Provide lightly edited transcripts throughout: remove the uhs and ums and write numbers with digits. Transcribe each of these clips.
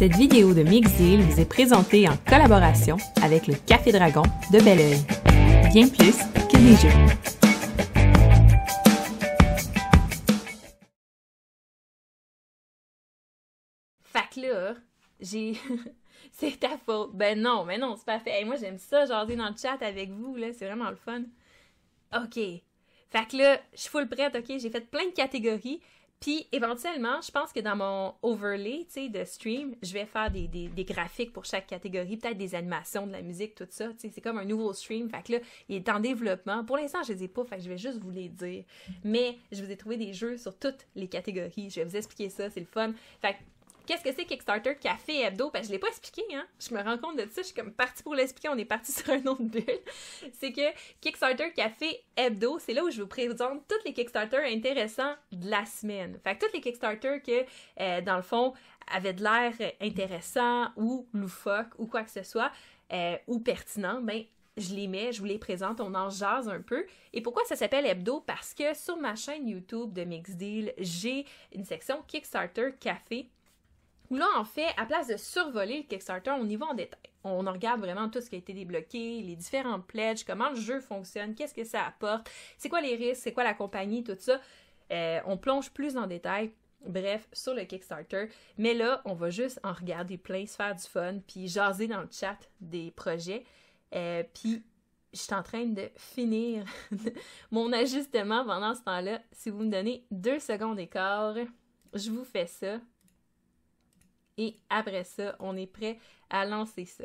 Cette vidéo de Mixdeal vous est présentée en collaboration avec le Café Dragon de Belleuil. Bien plus que des jeux. Fait que là, j'ai... c'est ta faute. Ben non, mais non, c'est pas fait. Hey, moi, j'aime ça, jaser dans le chat avec vous, là. C'est vraiment le fun. OK. Fait que là, je suis full prête, OK? J'ai fait plein de catégories. Puis, éventuellement, je pense que dans mon overlay, tu sais, de stream, je vais faire des graphiques pour chaque catégorie, peut-être des animations, de la musique, tout ça. Tu sais, c'est comme un nouveau stream. Fait que là, il est en développement. Pour l'instant, je les ai pas, fait que je vais juste vous les dire. Mais, je vous ai trouvé des jeux sur toutes les catégories. Je vais vous expliquer ça, c'est le fun. Fait que, qu'est-ce que c'est Kickstarter Café Hebdo? Ben, je l'ai pas expliqué, hein. Je me rends compte de ça. Je suis comme partie pour l'expliquer. On est parti sur un autre bulle. C'est que Kickstarter Café Hebdo, c'est là où je vous présente tous les Kickstarter intéressants de la semaine. Fait que tous les Kickstarter que, dans le fond, avaient de l'air intéressant ou loufoque ou quoi que ce soit, ou pertinent, ben, je les mets, je vous les présente, on en jase un peu. Et pourquoi ça s'appelle Hebdo? Parce que sur ma chaîne YouTube de Mixdeal, j'ai une section Kickstarter Café où là, en fait, à place de survoler le Kickstarter, on y va en détail. On en regarde vraiment tout ce qui a été débloqué, les différentes pledges, comment le jeu fonctionne, qu'est-ce que ça apporte, c'est quoi les risques, c'est quoi la compagnie, tout ça. On plonge plus en détail, bref, sur le Kickstarter. Mais là, on va juste en regarder plein, se faire du fun, puis jaser dans le chat des projets. Puis, je suis en train de finir mon ajustement pendant ce temps-là. Si vous me donnez 2 secondes et quart, je vous fais ça. Et après ça, on est prêt à lancer ça.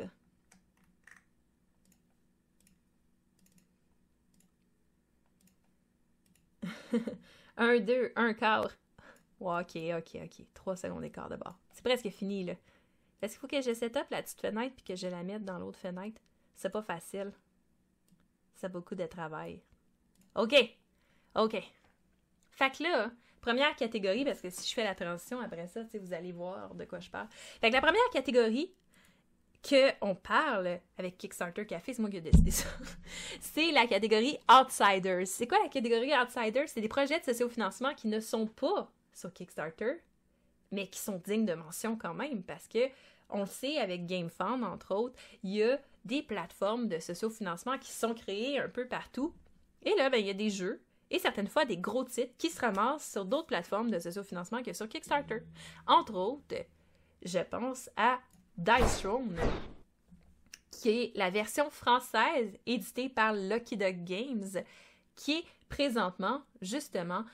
Un, deux, un quart. Ouais, ok. 3 secondes et quart de bord. C'est presque fini, là. Est-ce qu'il faut que je set up la petite fenêtre puis que je la mette dans l'autre fenêtre? C'est pas facile. C'est beaucoup de travail. OK. Fait que là, première catégorie, parce que si je fais la transition après ça, vous allez voir de quoi je parle. Fait que la première catégorie qu'on parle avec Kickstarter Café, c'est moi qui ai décidé ça, c'est la catégorie Outsiders. C'est quoi la catégorie Outsiders? C'est des projets de sociofinancement qui ne sont pas sur Kickstarter, mais qui sont dignes de mention quand même, parce que on le sait, avec GameFound, entre autres, il y a des plateformes de sociofinancement qui sont créées un peu partout. Et là, ben, il y a des jeux et certaines fois des gros titres qui se ramassent sur d'autres plateformes de sociofinancement que sur Kickstarter. Entre autres, je pense à Dice Throne, qui est la version française éditée par Lucky Duck Games, qui est présentement, justement,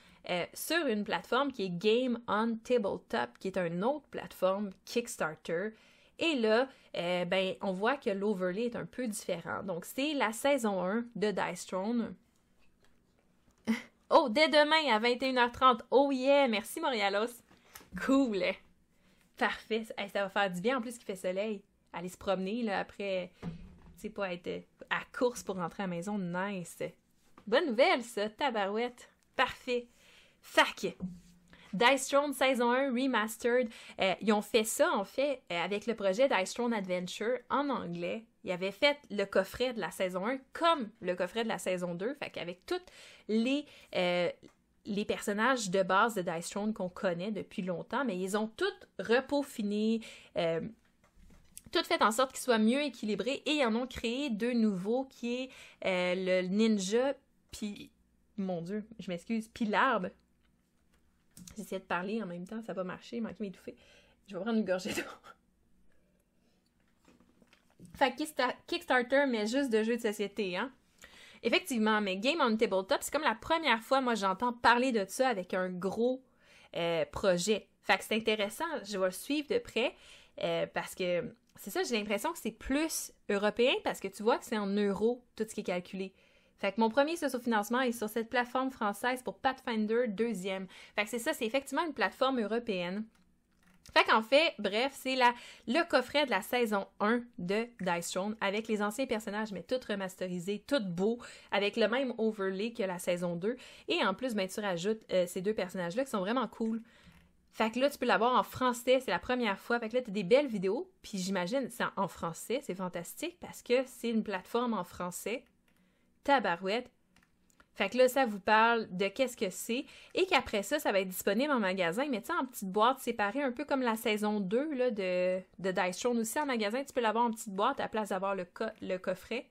sur une plateforme qui est Game on Tabletop, qui est une autre plateforme Kickstarter. Et là, ben, on voit que l'overlay est un peu différent. Donc, c'est la saison 1 de Dice Throne. Oh, dès demain à 21h30. Oh yeah! Merci, Montréalos. Cool. Parfait. Hey, ça va faire du bien. En plus, qu'il fait soleil. Aller se promener, là, après, tu sais, pas être à course pour rentrer à la maison. Nice. Bonne nouvelle, ça. Tabarouette. Parfait. Fac. Dice Throne saison 1 Remastered. Ils ont fait ça, en fait, avec le projet Dice Throne Adventure en anglais. Ils avaient fait le coffret de la saison 1 comme le coffret de la saison 2. Fait qu'avec tous les personnages de base de Dice Throne qu'on connaît depuis longtemps, mais ils ont tout repaufiné, tout fait en sorte qu'ils soient mieux équilibrés et ils en ont créé 2 nouveaux qui est le ninja, puis, mon Dieu, je m'excuse, puis l'arbre. J'essayais de parler en même temps, ça n'a pas marché, il manquait m'étouffer. Je vais prendre une gorgée d'eau. Fait que Kickstarter, mais juste de jeux de société, hein. Effectivement, mais Game on Tabletop, c'est comme la première fois, moi, j'entends parler de ça avec un gros projet. Fait que c'est intéressant, je vais le suivre de près, parce que, c'est ça, j'ai l'impression que c'est plus européen, parce que tu vois que c'est en euros, tout ce qui est calculé. Fait que mon premier sociofinancement est sur cette plateforme française pour Pathfinder 2e. Fait que c'est ça, c'est effectivement une plateforme européenne. Fait qu'en fait, bref, c'est le coffret de la saison 1 de Dice Throne avec les anciens personnages, mais tout remasterisé, tout beau, avec le même overlay que la saison 2. Et en plus, ben, tu rajoutes ces 2 personnages-là qui sont vraiment cool. Fait que là, tu peux l'avoir en français, c'est la première fois. Fait que là, tu as des belles vidéos, puis j'imagine, c'est en français, c'est fantastique parce que c'est une plateforme en français. Tabarouette. Fait que là, ça vous parle de qu'est-ce que c'est et qu'après ça, ça va être disponible en magasin, mais tu sais, en petites boîtes séparées, un peu comme la saison 2 là, de Dice Throne aussi en magasin. Tu peux l'avoir en petite boîte à la place d'avoir le coffret.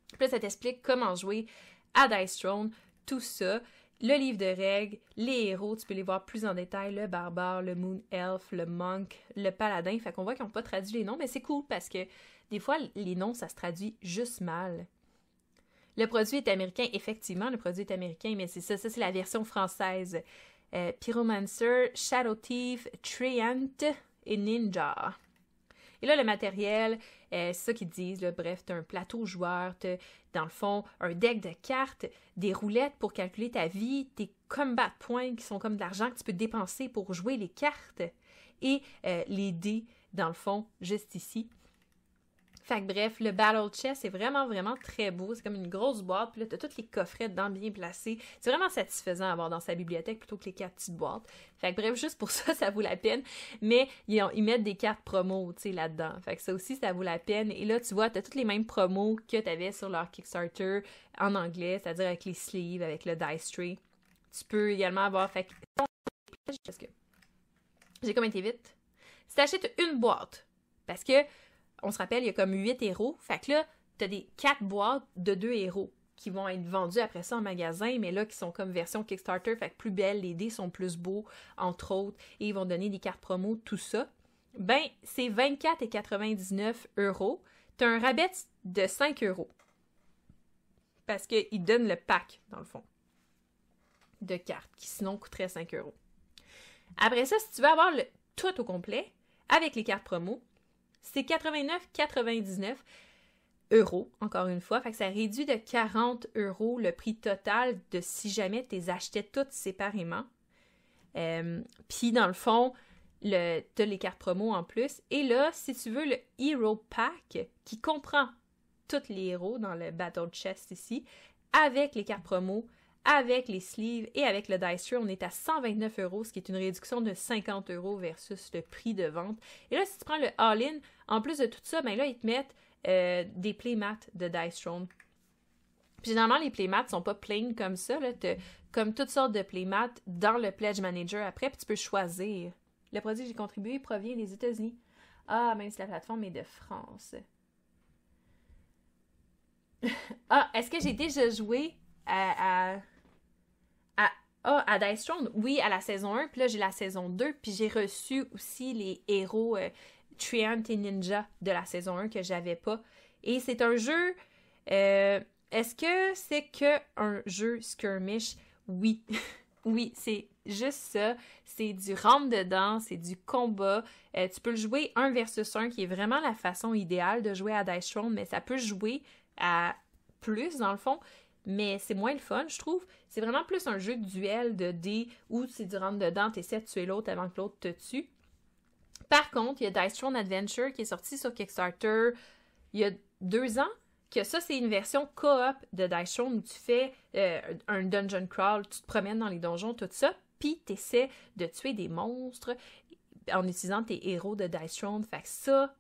Puis là, ça t'explique comment jouer à Dice Throne, tout ça. Le livre de règles, les héros, tu peux les voir plus en détail, le barbare, le moon elf, le monk, le paladin. Fait qu'on voit qu'ils n'ont pas traduit les noms, mais c'est cool parce que des fois, les noms, ça se traduit juste mal. Le produit est américain, effectivement, le produit est américain, mais c'est ça c'est la version française. Pyromancer, Shadow Thief, Treant et Ninja. Et là, le matériel, c'est ça qu'ils disent, là, bref, t'as un plateau joueur, t'as, dans le fond, un deck de cartes, des roulettes pour calculer ta vie, tes combat points qui sont comme de l'argent que tu peux dépenser pour jouer les cartes, et les dés, dans le fond, juste ici. Fait que bref, le Battle Chest est vraiment, vraiment très beau. C'est comme une grosse boîte, puis là, t'as tous les coffrets dedans bien placés. C'est vraiment satisfaisant à avoir dans sa bibliothèque plutôt que les 4 petites boîtes. Fait que bref, juste pour ça, ça vaut la peine. Mais ils mettent des cartes promo, tu sais, là-dedans. Fait que ça aussi, ça vaut la peine. Et là, tu vois, t'as toutes les mêmes promos que t'avais sur leur Kickstarter en anglais, c'est-à-dire avec les sleeves, avec le dice tray. Tu peux également avoir... Fait que... Parce que j'ai comme été vite. Si t'achètes une boîte, parce que on se rappelle, il y a comme 8 héros. Fait que là, t'as des 4 boîtes de 2 héros qui vont être vendus après ça en magasin, mais là, qui sont comme version Kickstarter, fait que plus belles, les dés sont plus beaux, entre autres, et ils vont donner des cartes promo, tout ça. Ben, c'est 24,99 €. T'as un rabais de 5 €. Parce qu'ils donnent le pack, dans le fond, de cartes, qui sinon coûterait 5 €. Après ça, si tu veux avoir le tout au complet, avec les cartes promo, c'est 89,99 €, encore une fois. Fait que ça réduit de 40 € le prix total de si jamais tu les achetais toutes séparément. Puis, dans le fond, tu as les cartes promo en plus. Et là, si tu veux le Hero Pack, qui comprend tous les héros dans le Battle Chest ici, avec les cartes promo, avec les sleeves et avec le dice tray, on est à 129 €, ce qui est une réduction de 50 € versus le prix de vente. Et là, si tu prends le all-in, en plus de tout ça, ben là, ils te mettent des playmats de Dice Throne. Puis généralement, les playmats sont pas plain comme ça. Tu comme toutes sortes de playmats dans le Pledge Manager après, puis tu peux choisir. Le produit que j'ai contribué provient des États-Unis. Ah, même si la plateforme est de France. Ah, est-ce que j'ai déjà joué à Dice Throne? Oui, à la saison 1, puis là, j'ai la saison 2, puis j'ai reçu aussi les héros Treant et Ninja de la saison 1 que j'avais pas. Et c'est un jeu... est-ce que c'est que un jeu skirmish? Oui. Oui, c'est juste ça. C'est du rentre-dedans, c'est du combat. Tu peux le jouer 1 versus 1, qui est vraiment la façon idéale de jouer à Dice Throne, mais ça peut jouer à plus, dans le fond. Mais c'est moins le fun, je trouve. C'est vraiment plus un jeu de duel de dés où c'est du rentre-dedans, t'essaies de tuer l'autre avant que l'autre te tue. Par contre, il y a Dice Throne Adventure qui est sorti sur Kickstarter il y a 2 ans, que ça, c'est une version coop de Dice Throne où tu fais un dungeon crawl, tu te promènes dans les donjons, tout ça, puis tu essaies de tuer des monstres en utilisant tes héros de Dice Throne. Fait que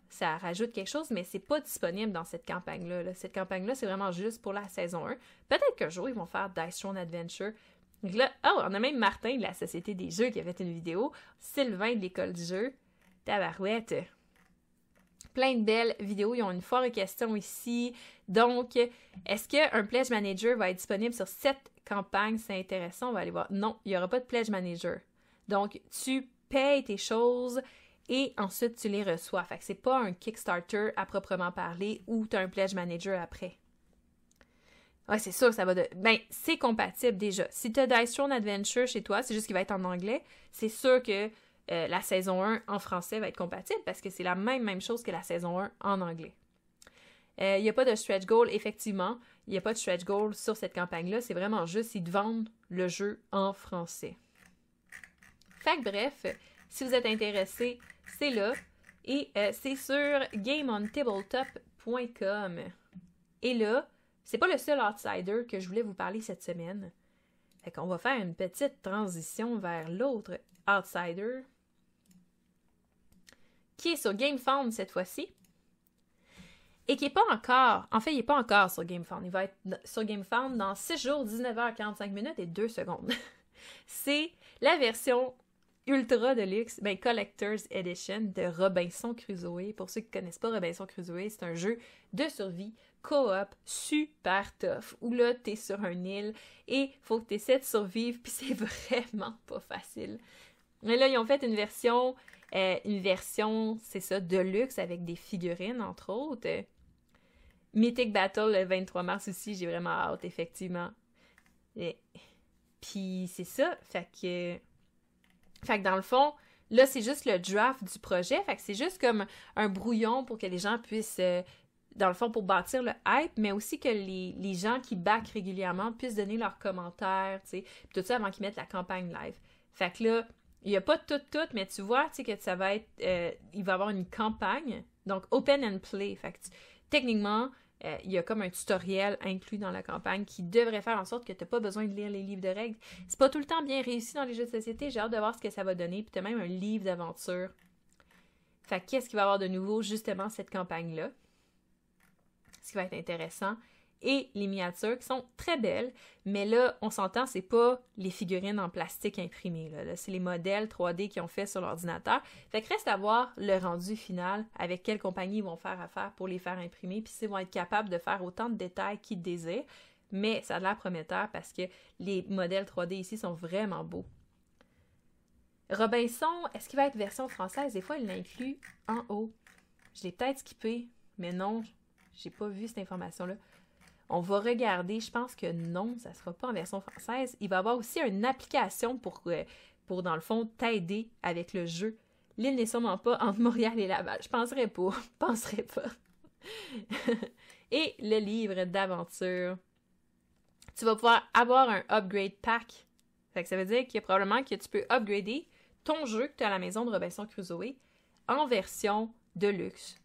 ça rajoute quelque chose, mais c'est pas disponible dans cette campagne-là. Là. Cette campagne-là, c'est vraiment juste pour la saison 1. Peut-être qu'un jour, ils vont faire Dice Throne Adventure. Donc là, on a même Martin de la Société des Jeux qui a fait une vidéo, Sylvain de l'École du Jeu, tabarouette. Plein de belles vidéos. Ils ont une foire aux questions ici. Donc, est-ce qu'un Pledge Manager va être disponible sur cette campagne? C'est intéressant. On va aller voir. Non, il n'y aura pas de Pledge Manager. Donc, tu payes tes choses et ensuite, tu les reçois. Fait que c'est pas un Kickstarter à proprement parler où tu as un Pledge Manager après. Ouais, c'est sûr, ça va de... Ben, c'est compatible déjà. Si tu as Dice Throne Adventure chez toi, c'est juste qu'il va être en anglais. C'est sûr que la saison 1 en français va être compatible parce que c'est la même chose que la saison 1 en anglais. Il n'y a pas de stretch goal, effectivement. Il n'y a pas de stretch goal sur cette campagne-là. C'est vraiment juste, ils te vendent le jeu en français. Fait que bref, si vous êtes intéressé, c'est là. Et c'est sur gameontabletop.com. Et là, c'est pas le seul outsider que je voulais vous parler cette semaine. Fait qu'on va faire une petite transition vers l'autre outsider, qui est sur GameFound cette fois-ci. et qui est pas encore, en fait, il est pas encore sur GameFound. Il va être sur GameFound dans 6 jours, 19h45 et 2 secondes. C'est la version Ultra Deluxe, Collector's Edition de Robinson Crusoe. Pour ceux qui ne connaissent pas Robinson Crusoe, c'est un jeu de survie coop super tough, où là, t'es sur une île et faut que t'essaies de survivre, puis c'est vraiment pas facile. Mais là, ils ont fait une version, c'est ça, de luxe avec des figurines, entre autres. Mythic Battle le 23 mars aussi, j'ai vraiment hâte, effectivement. Puis c'est ça, fait que dans le fond, là, c'est juste le draft du projet, fait que c'est juste comme un brouillon pour que les gens puissent, dans le fond, pour bâtir le hype, mais aussi que les gens qui backent régulièrement puissent donner leurs commentaires, tu sais, tout ça avant qu'ils mettent la campagne live. Fait que là, il n'y a pas tout, mais tu vois, tu sais, que ça va être, il va y avoir une campagne, donc open and play. Fait que techniquement, il y a comme un tutoriel inclus dans la campagne qui devrait faire en sorte que tu n'as pas besoin de lire les livres de règles. C'est pas tout le temps bien réussi dans les jeux de société, j'ai hâte de voir ce que ça va donner, puis tu as même un livre d'aventure. Fait que qu'est-ce qu'il va y avoir de nouveau, justement, cette campagne-là? Ce qui va être intéressant. Et les miniatures qui sont très belles, mais là, on s'entend, c'est pas les figurines en plastique imprimées, là c'est les modèles 3D qu'ils ont fait sur l'ordinateur. Fait que reste à voir le rendu final, avec quelle compagnie ils vont faire affaire pour les faire imprimer, puis s'ils vont être capables de faire autant de détails qu'ils désirent, mais ça a l'air prometteur parce que les modèles 3D ici sont vraiment beaux. Robinson, est-ce qu'il va être version française? Des fois, il l'inclut en haut. Je l'ai peut-être skippé, mais non, j'ai pas vu cette information-là. On va regarder, je pense que non, ça ne sera pas en version française. Il va y avoir aussi une application pour dans le fond, t'aider avec le jeu. L'île n'est sûrement pas entre Montréal et Laval. Je penserais pas. Et le livre d'aventure. Tu vas pouvoir avoir un upgrade pack. Fait que ça veut dire qu'il y a probablement que tu peux upgrader ton jeu que tu as à la maison de Robinson Crusoe en version de luxe.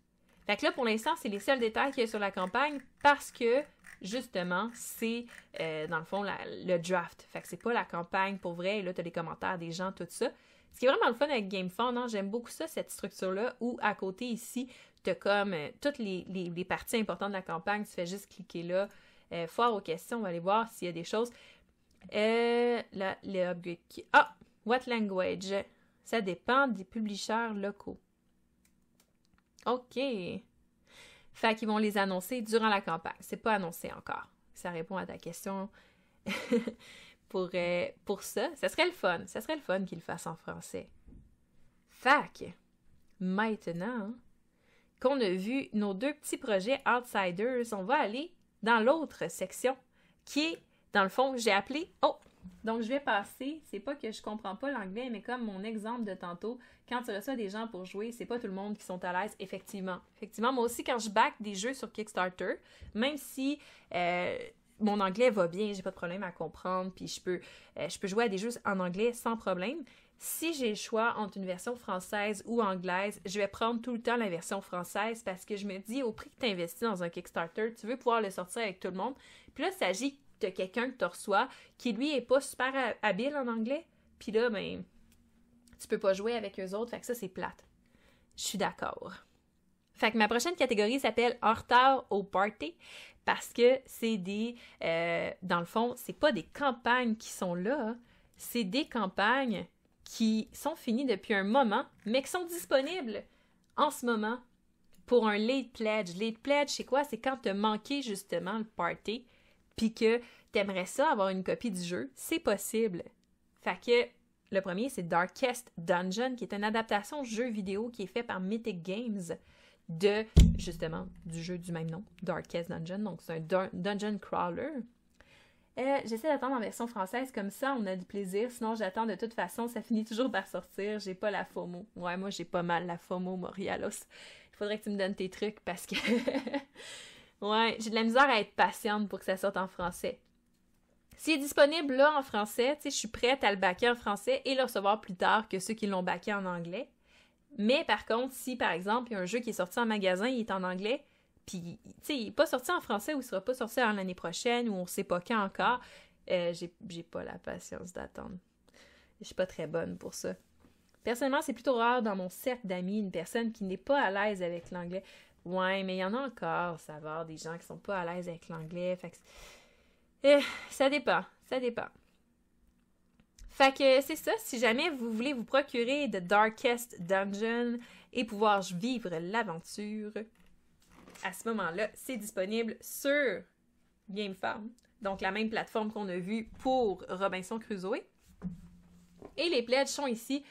Fait que là, pour l'instant, c'est les seuls détails qu'il y a sur la campagne parce que justement, c'est, dans le fond, le draft. Fait que c'est pas la campagne pour vrai. Et là, tu as les commentaires des gens, tout ça. Ce qui est vraiment le fun avec GameFound, hein, j'aime beaucoup ça, cette structure-là, où à côté, ici, tu as comme toutes les parties importantes de la campagne. Tu fais juste cliquer là. Foire aux questions, on va aller voir s'il y a des choses. Là, le upgrade qui... Ah! What language? Ça dépend des publishers locaux. OK. Fait qu'ils vont les annoncer durant la campagne. C'est pas annoncé encore. Ça répond à ta question pour ça. Ça serait le fun. Ça serait le fun qu'ils le fassent en français. Fait que, maintenant qu'on a vu nos deux petits projets Outsiders, on va aller dans l'autre section qui est, dans le fond, j'ai appelé... Oh! Donc, je vais passer, c'est pas que je comprends pas l'anglais, mais comme mon exemple de tantôt, quand tu reçois des gens pour jouer, c'est pas tout le monde qui sont à l'aise, effectivement. Effectivement, moi aussi, quand je back des jeux sur Kickstarter, même si mon anglais va bien, j'ai pas de problème à comprendre, puis je peux jouer à des jeux en anglais sans problème, si j'ai le choix entre une version française ou anglaise, je vais prendre tout le temps la version française parce que je me dis, au prix que tu investis dans un Kickstarter, tu veux pouvoir le sortir avec tout le monde. Puis là, il s'agit de quelqu'un que tu reçois qui, lui, est pas super habile en anglais. Puis là, ben, tu peux pas jouer avec eux autres. Fait que ça, c'est plate. Je suis d'accord. Fait que ma prochaine catégorie s'appelle « En retard au party » parce que c'est des... dans le fond, c'est pas des campagnes qui sont là. C'est des campagnes qui sont finies depuis un moment, mais qui sont disponibles en ce moment pour un late pledge. Late pledge, c'est quoi? C'est quand tu as manqué justement le party puis que t'aimerais ça avoir une copie du jeu, c'est possible. Fait que le premier, c'est Darkest Dungeon, qui est une adaptation jeu vidéo qui est fait par Mythic Games de, justement, du jeu du même nom, Darkest Dungeon. Donc, c'est un dungeon crawler. J'essaie d'attendre en version française, comme ça, on a du plaisir. Sinon, j'attends de toute façon, ça finit toujours par sortir. J'ai pas la FOMO. Ouais, moi, j'ai pas mal la FOMO, Montréalos. Il faudrait que tu me donnes tes trucs parce que... Ouais, j'ai de la misère à être patiente pour que ça sorte en français. S'il est disponible là en français, tu sais, je suis prête à le backer en français et le recevoir plus tard que ceux qui l'ont backé en anglais. Mais par contre, si par exemple, il y a un jeu qui est sorti en magasin, il est en anglais, puis tu sais, il n'est pas sorti en français ou il ne sera pas sorti en l'année prochaine ou on ne sait pas quand encore, j'ai pas la patience d'attendre. Je suis pas très bonne pour ça. Personnellement, c'est plutôt rare dans mon cercle d'amis une personne qui n'est pas à l'aise avec l'anglais. Ouais, mais il y en a encore, ça va, des gens qui sont pas à l'aise avec l'anglais. Fait que ça dépend. Fait que c'est ça, si jamais vous voulez vous procurer The Darkest Dungeon et pouvoir vivre l'aventure, à ce moment-là, c'est disponible sur GameFarm, donc la même plateforme qu'on a vue pour Robinson Crusoe. Et les pledges sont ici.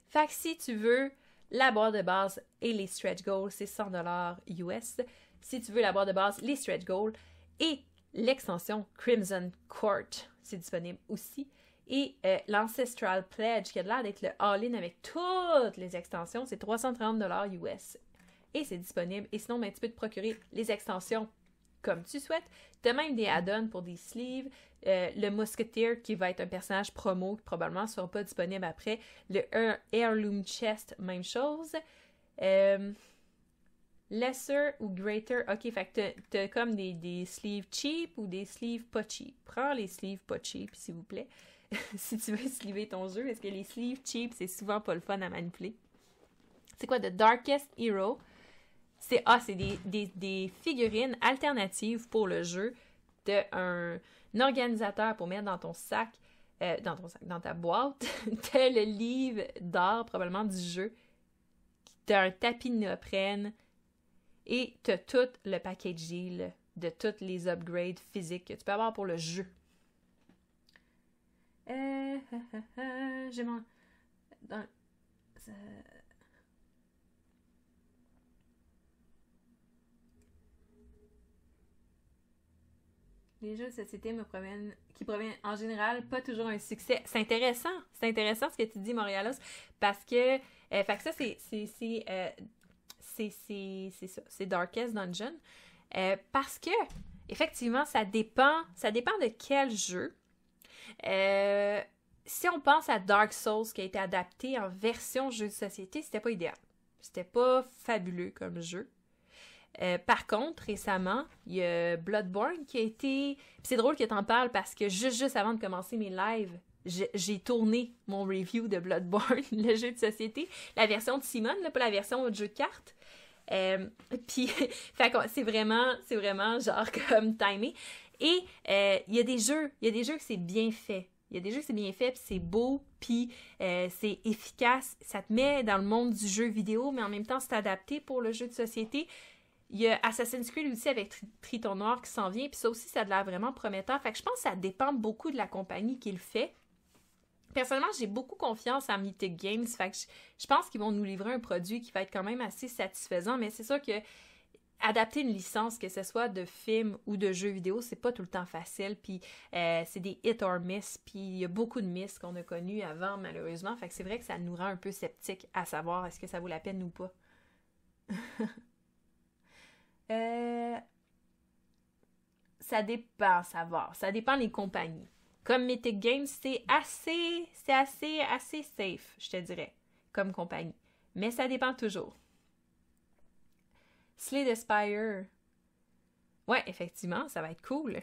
Fait que si tu veux la boîte de base et les stretch goals, c'est 100$ US. Si tu veux la boîte de base, les stretch goals et l'extension Crimson Court, c'est disponible aussi. Et l'Ancestral Pledge, qui a l'air d'être le all-in avec toutes les extensions, c'est 330$ US. Et c'est disponible. Et sinon, ben, tu peux te procurer les extensions comme tu souhaites. Tu as même des add-ons pour des sleeves. Le Musketeer, qui va être un personnage promo, qui probablement ne sera pas disponible après. Le Heirloom Chest, même chose. Lesser ou Greater. Ok, fait que t'as comme des sleeves cheap ou des sleeves pas cheap. Prends les sleeves pas cheap, s'il vous plaît. Si tu veux sleever ton jeu, parce que les sleeves cheap, c'est souvent pas le fun à manipuler. C'est quoi? The Darkest Hero. C'est des figurines alternatives pour le jeu d'un organisateur pour mettre dans ton sac, dans ta boîte. T'as le livre d'art, probablement du jeu. T'as un tapis de néoprène. Et t'as tout le package deal de toutes les upgrades physiques que tu peux avoir pour le jeu. J'ai mon... Les jeux de société qui proviennent en général pas toujours un succès. C'est intéressant ce que tu dis, Montréalos, parce que, fait que ça, c'est Darkest Dungeon, parce que, effectivement, ça dépend de quel jeu. Si on pense à Dark Souls qui a été adapté en version jeu de société, c'était pas idéal. C'était pas fabuleux comme jeu. Par contre, récemment, il y a Bloodborne qui a été... Puis c'est drôle que t'en parles parce que juste avant de commencer mes lives, j'ai tourné mon review de Bloodborne, le jeu de société, la version de Simone, là, pas la version de jeu de cartes. Puis, c'est vraiment genre comme timé. Et il y a des jeux que c'est bien fait. Il y a des jeux que c'est bien fait, puis c'est beau, puis c'est efficace. Ça te met dans le monde du jeu vidéo, mais en même temps, c'est adapté pour le jeu de société. Il y a Assassin's Creed aussi avec Triton Noir qui s'en vient, puis ça aussi, ça a l'air vraiment prometteur. Fait que je pense que ça dépend beaucoup de la compagnie qui le fait. Personnellement, j'ai beaucoup confiance en Mythic Games, fait que je pense qu'ils vont nous livrer un produit qui va être quand même assez satisfaisant, mais c'est sûr que adapter une licence, que ce soit de film ou de jeux vidéo, c'est pas tout le temps facile, puis c'est des hit or miss, puis il y a beaucoup de miss qu'on a connus avant, malheureusement, fait que c'est vrai que ça nous rend un peu sceptiques à savoir est-ce que ça vaut la peine ou pas. Ça dépend, ça dépend les compagnies. Comme Mythic Games, c'est assez safe, je te dirais, comme compagnie. Mais ça dépend toujours. Slay the Spire. Ouais, effectivement, ça va être cool.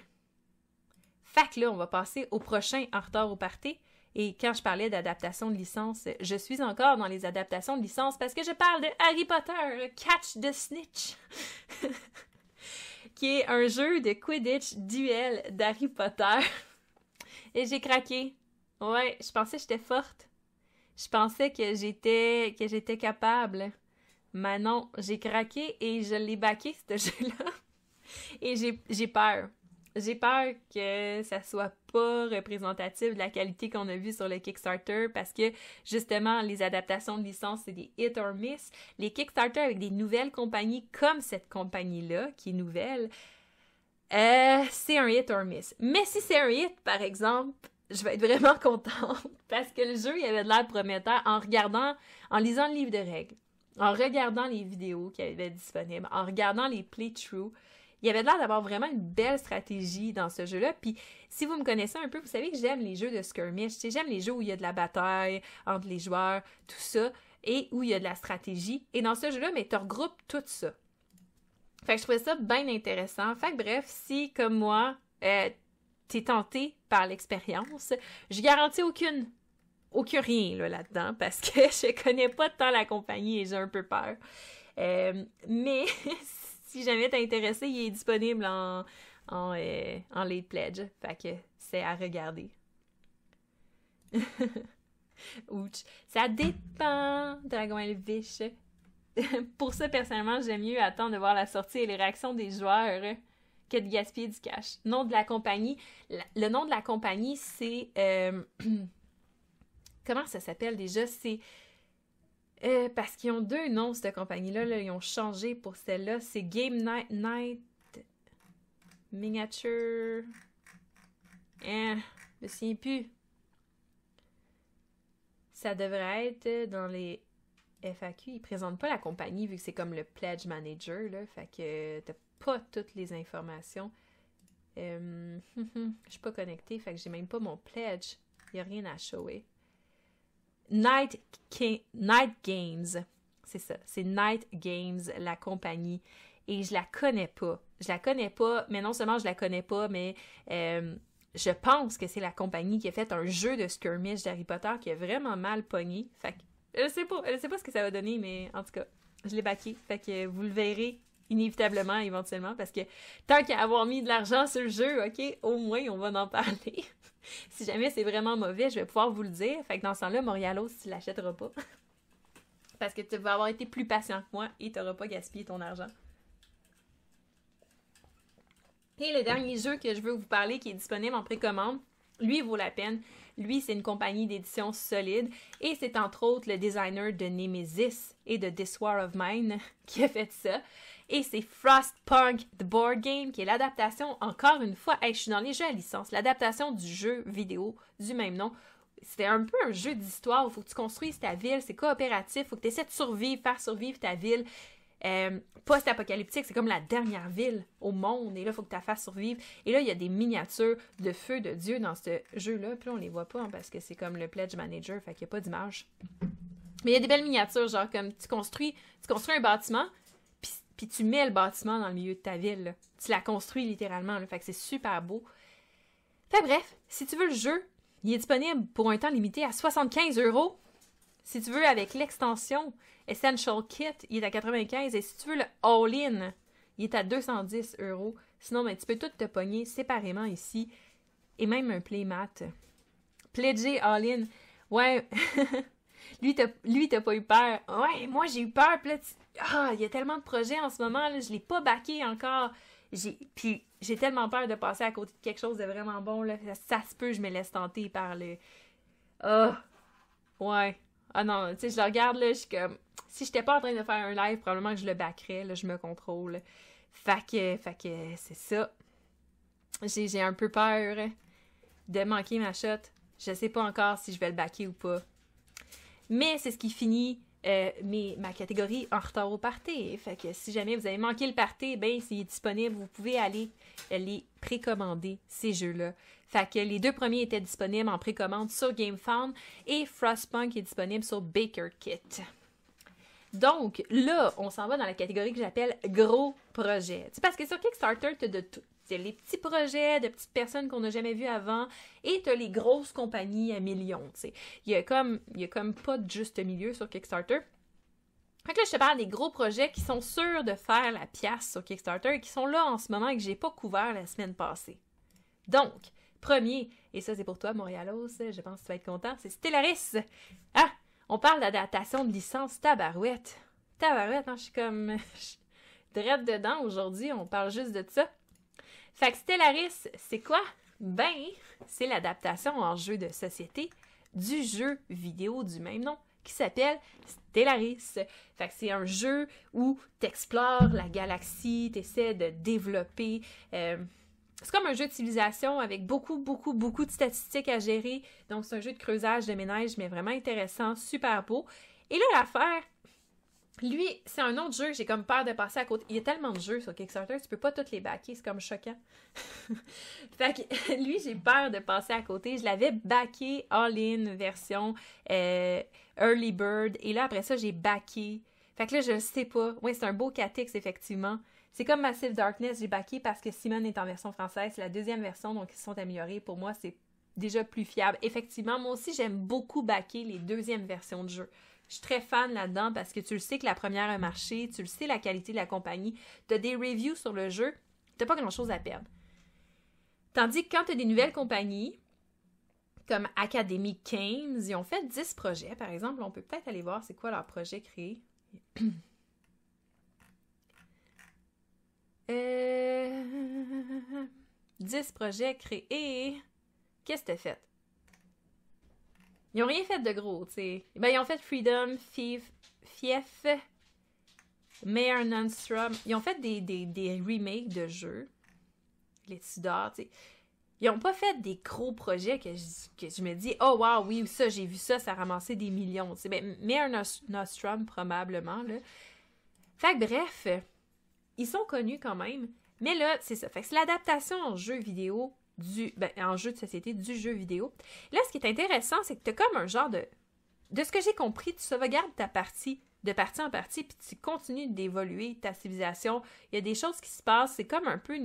Fait que là, on va passer au prochain En retard au party. Et quand je parlais d'adaptation de licence, je suis encore dans les adaptations de licence parce que je parle de Harry Potter, Catch the Snitch, qui est un jeu de Quidditch duel d'Harry Potter. Et j'ai craqué. Ouais, je pensais que j'étais forte. Je pensais que j'étais capable. Mais non, j'ai craqué et je l'ai backé, ce jeu-là. Et j'ai peur. J'ai peur que ça soit pas représentatif de la qualité qu'on a vue sur le Kickstarter parce que, justement, les adaptations de licence, c'est des hit or miss. Les Kickstarter avec des nouvelles compagnies comme cette compagnie-là, qui est nouvelle, c'est un hit or miss. Mais si c'est un hit, par exemple, je vais être vraiment contente parce que le jeu, il avait de l'air prometteur en lisant le livre de règles, en regardant les vidéos qui avaient disponibles, en regardant les playthroughs. Il y avait l'air d'avoir vraiment une belle stratégie dans ce jeu-là. Puis, si vous me connaissez un peu, vous savez que j'aime les jeux de skirmish. J'aime les jeux où il y a de la bataille entre les joueurs, tout ça, et où il y a de la stratégie. Et dans ce jeu-là, tu regroupes tout ça. Fait que je trouvais ça bien intéressant. Fait que bref, si, comme moi, t'es tenté par l'expérience, je garantis aucun rien là-dedans parce que je connais pas tant la compagnie et j'ai un peu peur. Mais si jamais t'es intéressé, il est disponible en late pledge. Fait que c'est à regarder. Ouch. Ça dépend, Dragon Elvish. Pour ça, personnellement, j'aime mieux attendre de voir la sortie et les réactions des joueurs que de gaspiller du cash. Nom de la compagnie. Le nom de la compagnie, c'est... Comment ça s'appelle déjà? C'est... parce qu'ils ont deux noms, cette compagnie-là. Là, ils ont changé pour celle-là. C'est Game Night Miniature... je me souviens plus. Ça devrait être dans les FAQ. Ils présentent pas la compagnie vu que c'est comme le Pledge Manager, là. Fait que t'as pas toutes les informations. Je suis pas connectée, fait que j'ai même pas mon Pledge. Il y a rien à shower. Night Games. C'est ça. C'est Night Games, la compagnie. Et je la connais pas. Je la connais pas, mais non seulement je la connais pas, mais... je pense que c'est la compagnie qui a fait un jeu de skirmish d'Harry Potter qui a vraiment mal pogné. Fait que, je sais pas ce que ça va donner, mais en tout cas, je l'ai backé. Fait que vous le verrez inévitablement, éventuellement, parce que tant qu'à avoir mis de l'argent sur le jeu, ok, au moins, on va en parler. Si jamais c'est vraiment mauvais, je vais pouvoir vous le dire. Fait que dans ce temps-là, Montréalos, tu l'achèteras pas. Parce que tu vas avoir été plus patient que moi et tu n'auras pas gaspillé ton argent. Et le dernier jeu que je veux vous parler, qui est disponible en précommande, lui, il vaut la peine. Lui, c'est une compagnie d'édition solide. Et c'est entre autres le designer de Nemesis et de This War of Mine qui a fait ça. Et c'est Frostpunk The Board Game, qui est l'adaptation, encore une fois, je suis dans les jeux à licence, l'adaptation du jeu vidéo du même nom. C'était un peu un jeu d'histoire où il faut que tu construises ta ville, c'est coopératif, il faut que tu essaies de survivre, faire survivre ta ville. Post-apocalyptique, c'est comme la dernière ville au monde, et là, il faut que tu la fasses survivre. Et là, il y a des miniatures de feu de Dieu dans ce jeu-là, puis là, on les voit pas, hein, parce que c'est comme le Pledge Manager, fait qu'il n'y a pas d'image. Mais il y a des belles miniatures, genre comme tu construis un bâtiment, puis tu mets le bâtiment dans le milieu de ta ville, là. Tu la construis littéralement, là, fait que c'est super beau. Fait bref, si tu veux le jeu, il est disponible pour un temps limité à 75 €. Si tu veux avec l'extension Essential Kit, il est à 95 $. Et si tu veux le All-In, il est à 210 €. Sinon, ben, tu peux tout te pogner séparément ici. Et même un playmat. Pledger All-In. Ouais. lui, t'as pas eu peur. Ouais, moi, j'ai eu peur. Puis là, il y a tellement de projets en ce moment. Là, je l'ai pas backé encore. Puis j'ai tellement peur de passer à côté de quelque chose de vraiment bon. Là. Ça se peut, je me laisse tenter par le... ouais. Ah non, tu sais, je le regarde, là, je suis comme... Si j'étais pas en train de faire un live, probablement que je le backerais, là, je me contrôle. Fait que c'est ça. J'ai un peu peur de manquer ma shot. Je sais pas encore si je vais le backer ou pas. Mais c'est ce qui finit ma catégorie en retard au party. Fait que si jamais vous avez manqué le party, ben c'est disponible. Vous pouvez aller les précommander, ces jeux-là. Fait que les deux premiers étaient disponibles en précommande sur GameFound et Frostpunk est disponible sur BakerKit. Donc, là, on s'en va dans la catégorie que j'appelle gros projets. C'est parce que sur Kickstarter, t'as de tout. C'est les petits projets de petites personnes qu'on n'a jamais vues avant et t'as les grosses compagnies à millions, tu sais. Il y a comme pas de juste milieu sur Kickstarter. Fait que là, je te parle des gros projets qui sont sûrs de faire la pièce sur Kickstarter et qui sont là en ce moment et que j'ai pas couvert la semaine passée. Donc, premier, et ça c'est pour toi, Montréalos, je pense que tu vas être content, c'est Stellaris. Ah! On parle d'adaptation de licence tabarouette. Tabarouette, hein, je suis comme... drette dedans aujourd'hui, on parle juste de ça. Fait que Stellaris, c'est quoi? Ben, c'est l'adaptation en jeu de société du jeu vidéo du même nom qui s'appelle Stellaris. Fait que c'est un jeu où t'explores la galaxie, t'essaies de développer... c'est comme un jeu de civilisation avec beaucoup de statistiques à gérer. Donc, c'est un jeu de creusage de ménage, mais vraiment intéressant, super beau. Et là, l'affaire... Lui, c'est un autre jeu que j'ai comme peur de passer à côté. Il y a tellement de jeux sur Kickstarter, tu peux pas tous les backer, c'est comme choquant. Fait que lui, j'ai peur de passer à côté. Je l'avais backé all-in version Early Bird. Et là, après ça, j'ai backé. Fait que là, je le sais pas. Oui, c'est un beau 4X, effectivement. C'est comme Massive Darkness, j'ai backé parce que Simone est en version française. C'est la deuxième version, donc ils sont améliorés. Pour moi, c'est déjà plus fiable. Effectivement, moi aussi, j'aime beaucoup backer les deuxièmes versions de jeu. Je suis très fan là-dedans parce que tu le sais que la première a marché, tu le sais la qualité de la compagnie, tu as des reviews sur le jeu, tu n'as pas grand-chose à perdre. Tandis que quand tu as des nouvelles compagnies, comme Academy Games, ils ont fait 10 projets, par exemple. On peut peut-être aller voir c'est quoi leur projet créé. 10 projets créés. Qu'est-ce que t'as fait? Ils ont rien fait de gros, tu sais. Ben, ils ont fait Freedom, Fief, Mayor Nonstrom. Ils ont fait des remakes de jeux. Les Tudors, tu sais. Ils n'ont pas fait des gros projets que je me dis « Oh, wow, oui, ça, j'ai vu ça, ça a ramassé des millions. » Ben, Mayor Nonstrom, probablement, là. Fait que bref, ils sont connus quand même. Mais là, c'est ça. Fait que c'est l'adaptation en jeu vidéo en jeu de société du jeu vidéo. Là, ce qui est intéressant, c'est que tu as comme un genre de ce que j'ai compris, tu sauvegardes ta partie de partie en partie, puis tu continues d'évoluer ta civilisation. Il y a des choses qui se passent, c'est comme un peu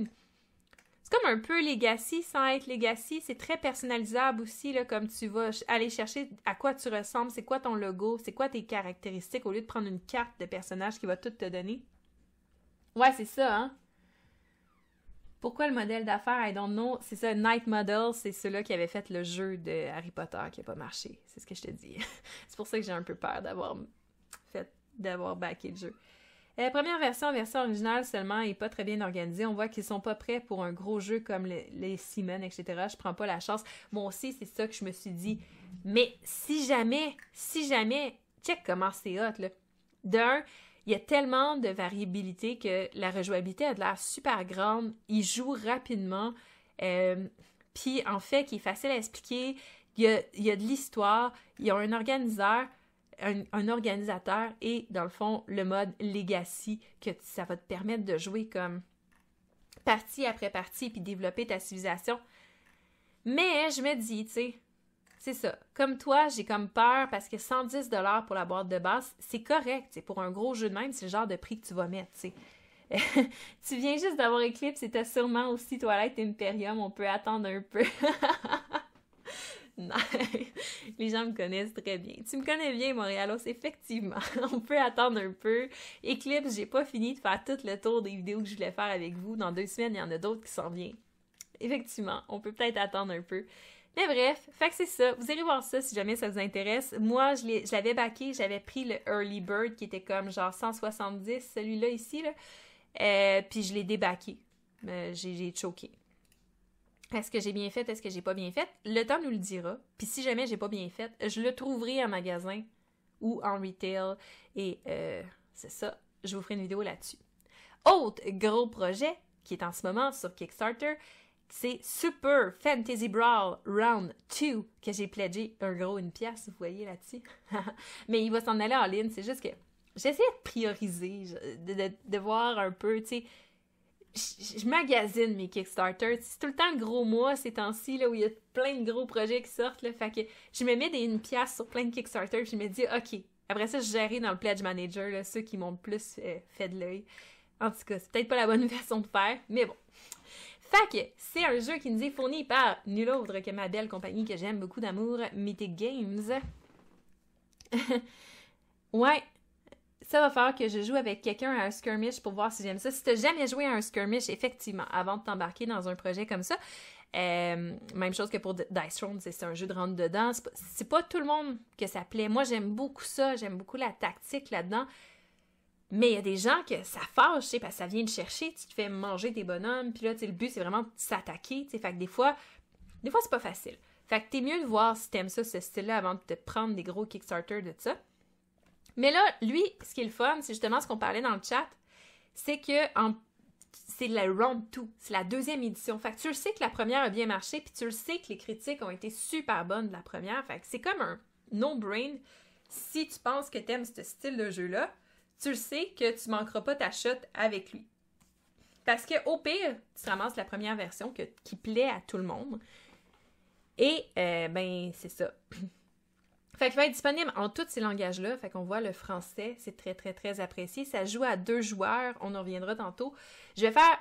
Legacy sans être Legacy. C'est très personnalisable aussi, là, comme tu vas aller chercher à quoi tu ressembles, c'est quoi ton logo, c'est quoi tes caractéristiques, au lieu de prendre une carte de personnage qui va tout te donner. Ouais, c'est ça, hein? Pourquoi le modèle d'affaires, I don't know. C'est ça, Night Model, c'est ceux-là qui avaient fait le jeu de Harry Potter qui n'a pas marché. C'est ce que je te dis. C'est pour ça que j'ai un peu peur d'avoir backé le jeu. La première version originale seulement, est pas très bien organisée. On voit qu'ils sont pas prêts pour un gros jeu comme les Simon, etc. Je prends pas la chance. Moi aussi, c'est ça que je me suis dit. Mais si jamais, check comment c'est hot, là. D'un, il y a tellement de variabilité que la rejouabilité a de l'air super grande. Il joue rapidement. Puis, en fait, qui est facile à expliquer. Il y a de l'histoire. Il y a un organisateur et, dans le fond, le mode Legacy, que ça va te permettre de jouer comme partie après partie puis développer ta civilisation. Mais je me dis, tu sais, c'est ça. Comme toi, j'ai comme peur parce que 110$ pour la boîte de base, c'est correct. T'sais, pour un gros jeu de même, c'est le genre de prix que tu vas mettre. T'sais. Tu viens juste d'avoir Eclipse et t'as sûrement aussi Twilight Imperium. On peut attendre un peu. Non, les gens me connaissent très bien. Tu me connais bien, Montréalos, effectivement. On peut attendre un peu. Eclipse, j'ai pas fini de faire tout le tour des vidéos que je voulais faire avec vous. Dans 2 semaines, il y en a d'autres qui s'en viennent. Effectivement, on peut peut-être attendre un peu. Mais bref, fait que c'est ça. Vous irez voir ça si jamais ça vous intéresse. Moi, je l'avais backé, j'avais pris le Early Bird qui était comme genre 170, celui-là ici, là. Puis je l'ai débacké. J'ai choqué. Est-ce que j'ai bien fait? Est-ce que j'ai pas bien fait? Le temps nous le dira. Puis si jamais j'ai pas bien fait, je le trouverai en magasin ou en retail. Et c'est ça, je vous ferai une vidéo là-dessus. Autre gros projet qui est en ce moment sur Kickstarter, c'est Super Fantasy Brawl Round 2 que j'ai pledgé une pièce, vous voyez là-dessus. Mais il va s'en aller en ligne, c'est juste que j'essaie de prioriser, de voir un peu, tu sais, je magasine mes Kickstarter. C'est tout le temps le gros mois ces temps-ci là, où il y a plein de gros projets qui sortent. Là, fait que je me mets une pièce sur plein de Kickstarter puis je me dis, OK, après ça, je gérerai dans le Pledge Manager là, ceux qui m'ont le plus fait de l'œil. En tout cas, c'est peut-être pas la bonne façon de faire, mais bon. Fait que c'est un jeu qui nous est fourni par nul autre que ma belle compagnie que j'aime beaucoup d'amour, Mythic Games. Ouais, ça va faire que je joue avec quelqu'un à un skirmish pour voir si j'aime ça. Si t'as jamais joué à un skirmish, effectivement, avant de t'embarquer dans un projet comme ça, même chose que pour Dice Throne, c'est un jeu de rentre dedans. C'est pas tout le monde que ça plaît. Moi, j'aime beaucoup ça, j'aime beaucoup la tactique là-dedans. Mais il y a des gens que ça fâche, tu sais, parce que ça vient te chercher, tu te fais manger tes bonhommes, puis là, tu sais, le but, c'est vraiment de s'attaquer, tu sais, fait que des fois, c'est pas facile. Fait que t'es mieux de voir si t'aimes ça, ce style-là, avant de te prendre des gros Kickstarter de ça. Mais là, lui, ce qui est le fun, c'est justement ce qu'on parlait dans le chat, c'est que c'est la Round 2, c'est la 2e édition. Fait que tu le sais que la première a bien marché, puis tu le sais que les critiques ont été super bonnes de la première, fait que c'est comme un no-brain. Si tu penses que t'aimes ce style de jeu-là, tu le sais que tu manqueras pas ta shot avec lui. Parce que au pire, tu ramasses la première version qui plaît à tout le monde. Et, ben, c'est ça. Fait qu'il va être disponible en tous ces langages-là. Fait qu'on voit le français, c'est très, très, très apprécié. Ça joue à 2 joueurs. On en reviendra tantôt. Je vais faire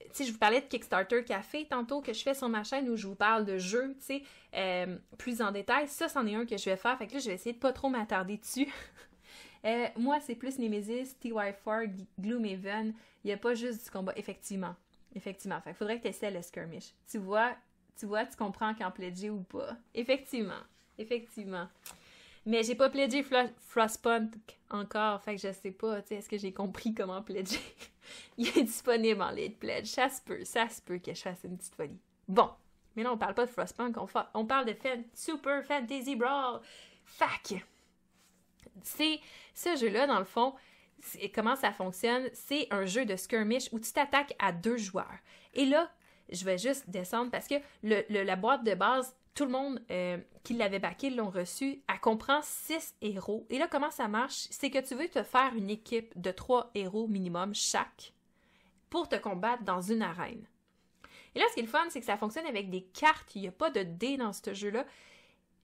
tu sais, je vous parlais de Kickstarter Café tantôt que je fais sur ma chaîne où je vous parle de jeux, tu sais, plus en détail. Ça, c'en est un que je vais faire. Fait que là, je vais essayer de pas trop m'attarder dessus. Moi, c'est plus Nemesis, TY4, Gloomhaven. Il n'y a pas juste du combat, effectivement. Effectivement. Fait qu'il faudrait que tu essaies le skirmish. Tu vois, tu comprends quand pledger ou pas. Effectivement. Effectivement. Mais j'ai pas pledgé Frostpunk encore, fait que je sais pas, tu sais, est-ce que j'ai compris comment pledger? Il est disponible en late pledge, ça se peut que je fasse une petite folie. Bon, mais là on parle pas de Frostpunk, on parle de Super Fantasy Brawl. Fac! C'est ce jeu-là, dans le fond, comment ça fonctionne? C'est un jeu de skirmish où tu t'attaques à 2 joueurs. Et là, je vais juste descendre parce que la boîte de base, tout le monde qui l'avait backé l'ont reçu. Elle comprend 6 héros. Et là, comment ça marche? C'est que tu veux te faire une équipe de 3 héros minimum chaque pour te combattre dans une arène. Et là, ce qui est le fun, c'est que ça fonctionne avec des cartes. Il n'y a pas de dés dans ce jeu-là.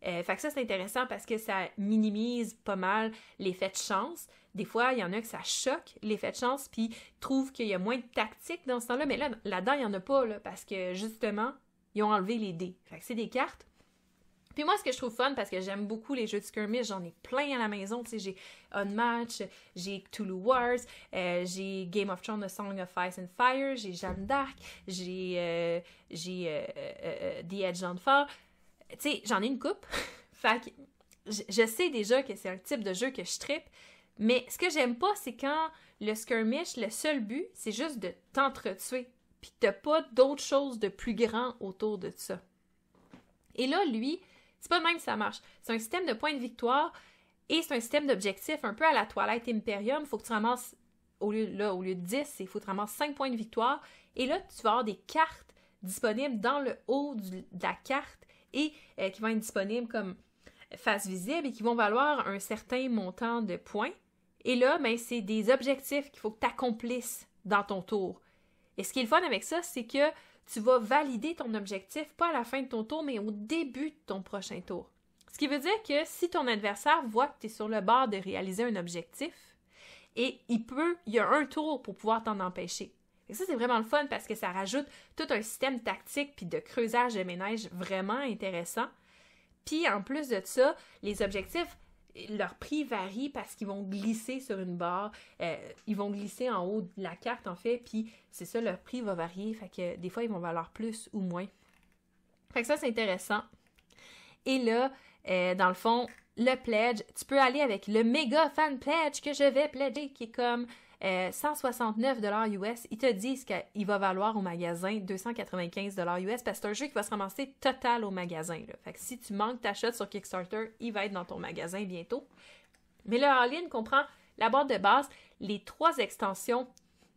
Fait que ça, c'est intéressant parce que ça minimise pas mal l'effet de chance. Des fois, il y en a que ça choque, l'effet de chance, puis trouvent qu'il y a moins de tactique dans ce temps-là. Mais là-dedans, il n'y en a pas, là, parce que, justement, ils ont enlevé les dés. Fait que c'est des cartes. Puis moi, ce que je trouve fun, parce que j'aime beaucoup les jeux de skirmish, j'en ai plein à la maison. Tu sais, j'ai Unmatch, j'ai Cthulhu Wars, j'ai Game of Thrones, The Song of Ice and Fire, j'ai Jeanne d'Arc, j'ai The Edge on Fall. Tu sais, j'en ai une coupe. Fait que je sais déjà que c'est un type de jeu que je trippe, mais ce que j'aime pas, c'est quand le skirmish, le seul but, c'est juste de t'entretuer. Puis t'as pas d'autre chose de plus grand autour de ça. Et là, lui, c'est pas de même que ça marche. C'est un système de points de victoire et c'est un système d'objectifs un peu à la Twilight Imperium. Il faut que tu ramasses, au lieu de 10, il faut que tu ramasses 5 points de victoire. Et là, tu vas avoir des cartes disponibles dans le haut de la carte et qui vont être disponibles comme face visible et qui vont valoir un certain montant de points. Et là, ben, c'est des objectifs qu'il faut que tu accomplisses dans ton tour. Et ce qui est le fun avec ça, c'est que tu vas valider ton objectif, pas à la fin de ton tour, mais au début de ton prochain tour. Ce qui veut dire que si ton adversaire voit que tu es sur le bord de réaliser un objectif, et il y a un tour pour pouvoir t'en empêcher. Et ça, c'est vraiment le fun parce que ça rajoute tout un système tactique puis de creusage de ménage vraiment intéressant. Puis en plus de ça, les objectifs, leur prix varie parce qu'ils vont glisser sur une barre, ils vont glisser en haut de la carte en fait, puis c'est ça, leur prix va varier, fait que des fois ils vont valoir plus ou moins. Fait que ça c'est intéressant. Et là, dans le fond, le pledge, tu peux aller avec le méga fan pledge que je vais pledger, qui est comme 169 $ US. Ils te disent qu'il va valoir au magasin 295 $ US parce que c'est un jeu qui va se ramasser total au magasin. Là. Fait que si tu manques ta shot sur Kickstarter, il va être dans ton magasin bientôt. Mais le all-in comprend la boîte de base, les 3 extensions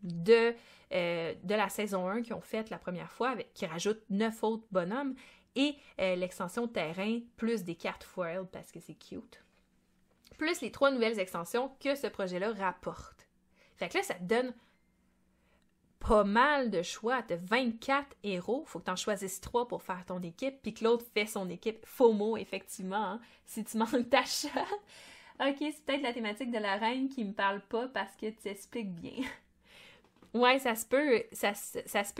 de la saison 1 qu'ils ont fait la première fois, qui rajoutent 9 autres bonhommes, et l'extension terrain, plus des cartes foil parce que c'est cute. Plus les 3 nouvelles extensions que ce projet-là rapporte. Fait que là, ça te donne pas mal de choix. Tu as 24 héros. Faut que tu en choisisses 3 pour faire ton équipe, puis que l'autre fait son équipe. FOMO, effectivement, hein, si tu manques ta shot. Ok, c'est peut-être la thématique de la reine qui me parle pas parce que tu expliques bien. Ouais, ça se peut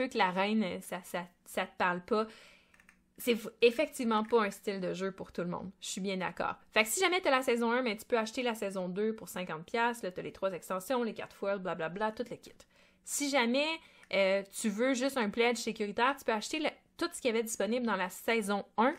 que la reine, ça te parle pas. C'est effectivement pas un style de jeu pour tout le monde. Je suis bien d'accord. Fait que si jamais t'as la saison 1, mais tu peux acheter la saison 2 pour 50$. Là, t'as les 3 extensions, les cartes foil, blablabla, tout le kit. Si jamais tu veux juste un pledge sécuritaire, tu peux acheter tout ce qu'il y avait disponible dans la saison 1.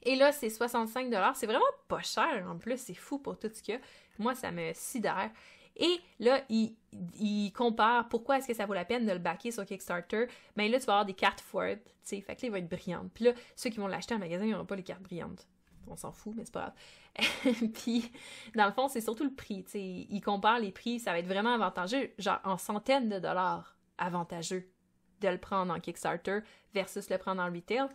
Et là, c'est 65$. C'est vraiment pas cher. En plus, c'est fou pour tout ce qu'il y a. Moi, ça me sidère. Et là, il compare pourquoi est-ce que ça vaut la peine de le backer sur Kickstarter. Ben là, tu vas avoir des cartes foil, tu sais, fait que là, il va être brillantes. Puis là, ceux qui vont l'acheter en magasin, ils n'auront pas les cartes brillantes. On s'en fout, mais c'est pas grave. Puis, dans le fond, c'est surtout le prix, tu sais. Il compare les prix, ça va être vraiment avantageux, genre en centaines de dollars avantageux de le prendre en Kickstarter versus le prendre en retail.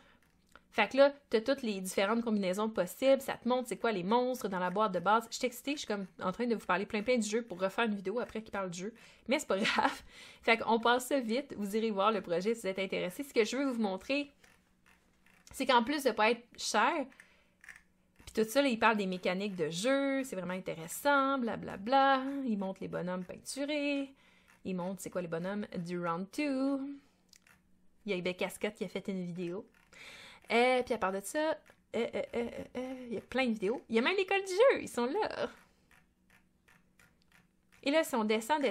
Fait que là, t'as toutes les différentes combinaisons possibles, ça te montre c'est quoi les monstres dans la boîte de base. Je suis excitée, je suis comme en train de vous parler plein du jeu pour refaire une vidéo après qui parle du jeu, mais c'est pas grave. Fait qu'on passe ça vite, vous irez voir le projet si vous êtes intéressés. Ce que je veux vous montrer, c'est qu'en plus de pas être cher, puis tout ça, là, il parle des mécaniques de jeu, c'est vraiment intéressant, blablabla, il montre les bonhommes peinturés, Il montre c'est quoi les bonhommes du Round 2. Il y a Becca Scott qui a fait une vidéo. Puis à part de ça, il y a plein de vidéos. Il y a même l'école du jeu, ils sont là. Et là, si on descend,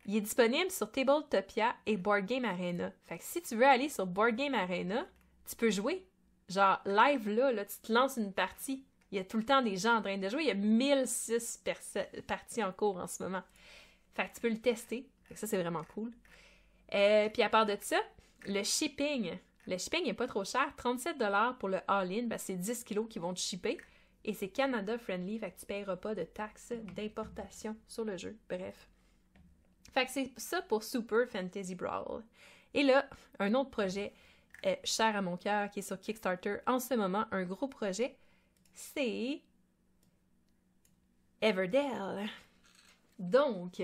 il est disponible sur Tabletopia et Board Game Arena. Fait que si tu veux aller sur Board Game Arena, tu peux jouer. Genre, live là, tu te lances une partie. Il y a tout le temps des gens en train de jouer. Il y a 1006 parties en cours en ce moment. Fait que tu peux le tester. Fait que ça, c'est vraiment cool. Puis à part de ça, le shipping. Le shipping n'est pas trop cher. 37$ pour le all-in. Ben, c'est 10 kilos qui vont te shipper. Et c'est Canada friendly. Fait que tu ne paieras pas de taxes d'importation sur le jeu. Bref. Fait que c'est ça pour Super Fantasy Brawl. Et là, un autre projet cher à mon cœur qui est sur Kickstarter en ce moment. Un gros projet. C'est Everdell. Donc,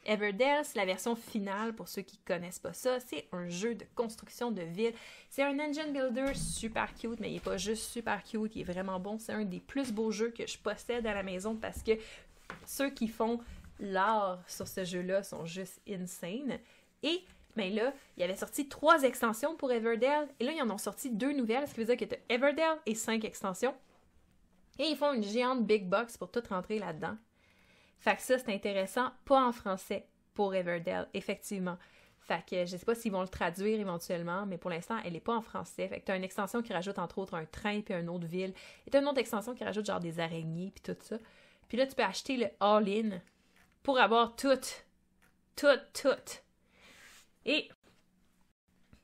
Everdell, c'est la version finale pour ceux qui ne connaissent pas ça. C'est un jeu de construction de ville. C'est un engine builder super cute, mais il n'est pas juste super cute, il est vraiment bon. C'est un des plus beaux jeux que je possède à la maison parce que ceux qui font l'art sur ce jeu-là sont juste insane. Et ben là, il y avait sorti 3 extensions pour Everdell. Et là, ils en ont sorti 2 nouvelles, ce qui veut dire que tu as Everdell et 5 extensions. Et ils font une géante big box pour tout rentrer là-dedans. Fait que ça, c'est intéressant. Pas en français pour Everdell, effectivement. Fait que je sais pas s'ils vont le traduire éventuellement, mais pour l'instant, elle est pas en français. Fait que tu as une extension qui rajoute entre autres un train puis une autre ville. Et tu as une autre extension qui rajoute genre des araignées puis tout ça. Puis là, tu peux acheter le all-in pour avoir tout. Et,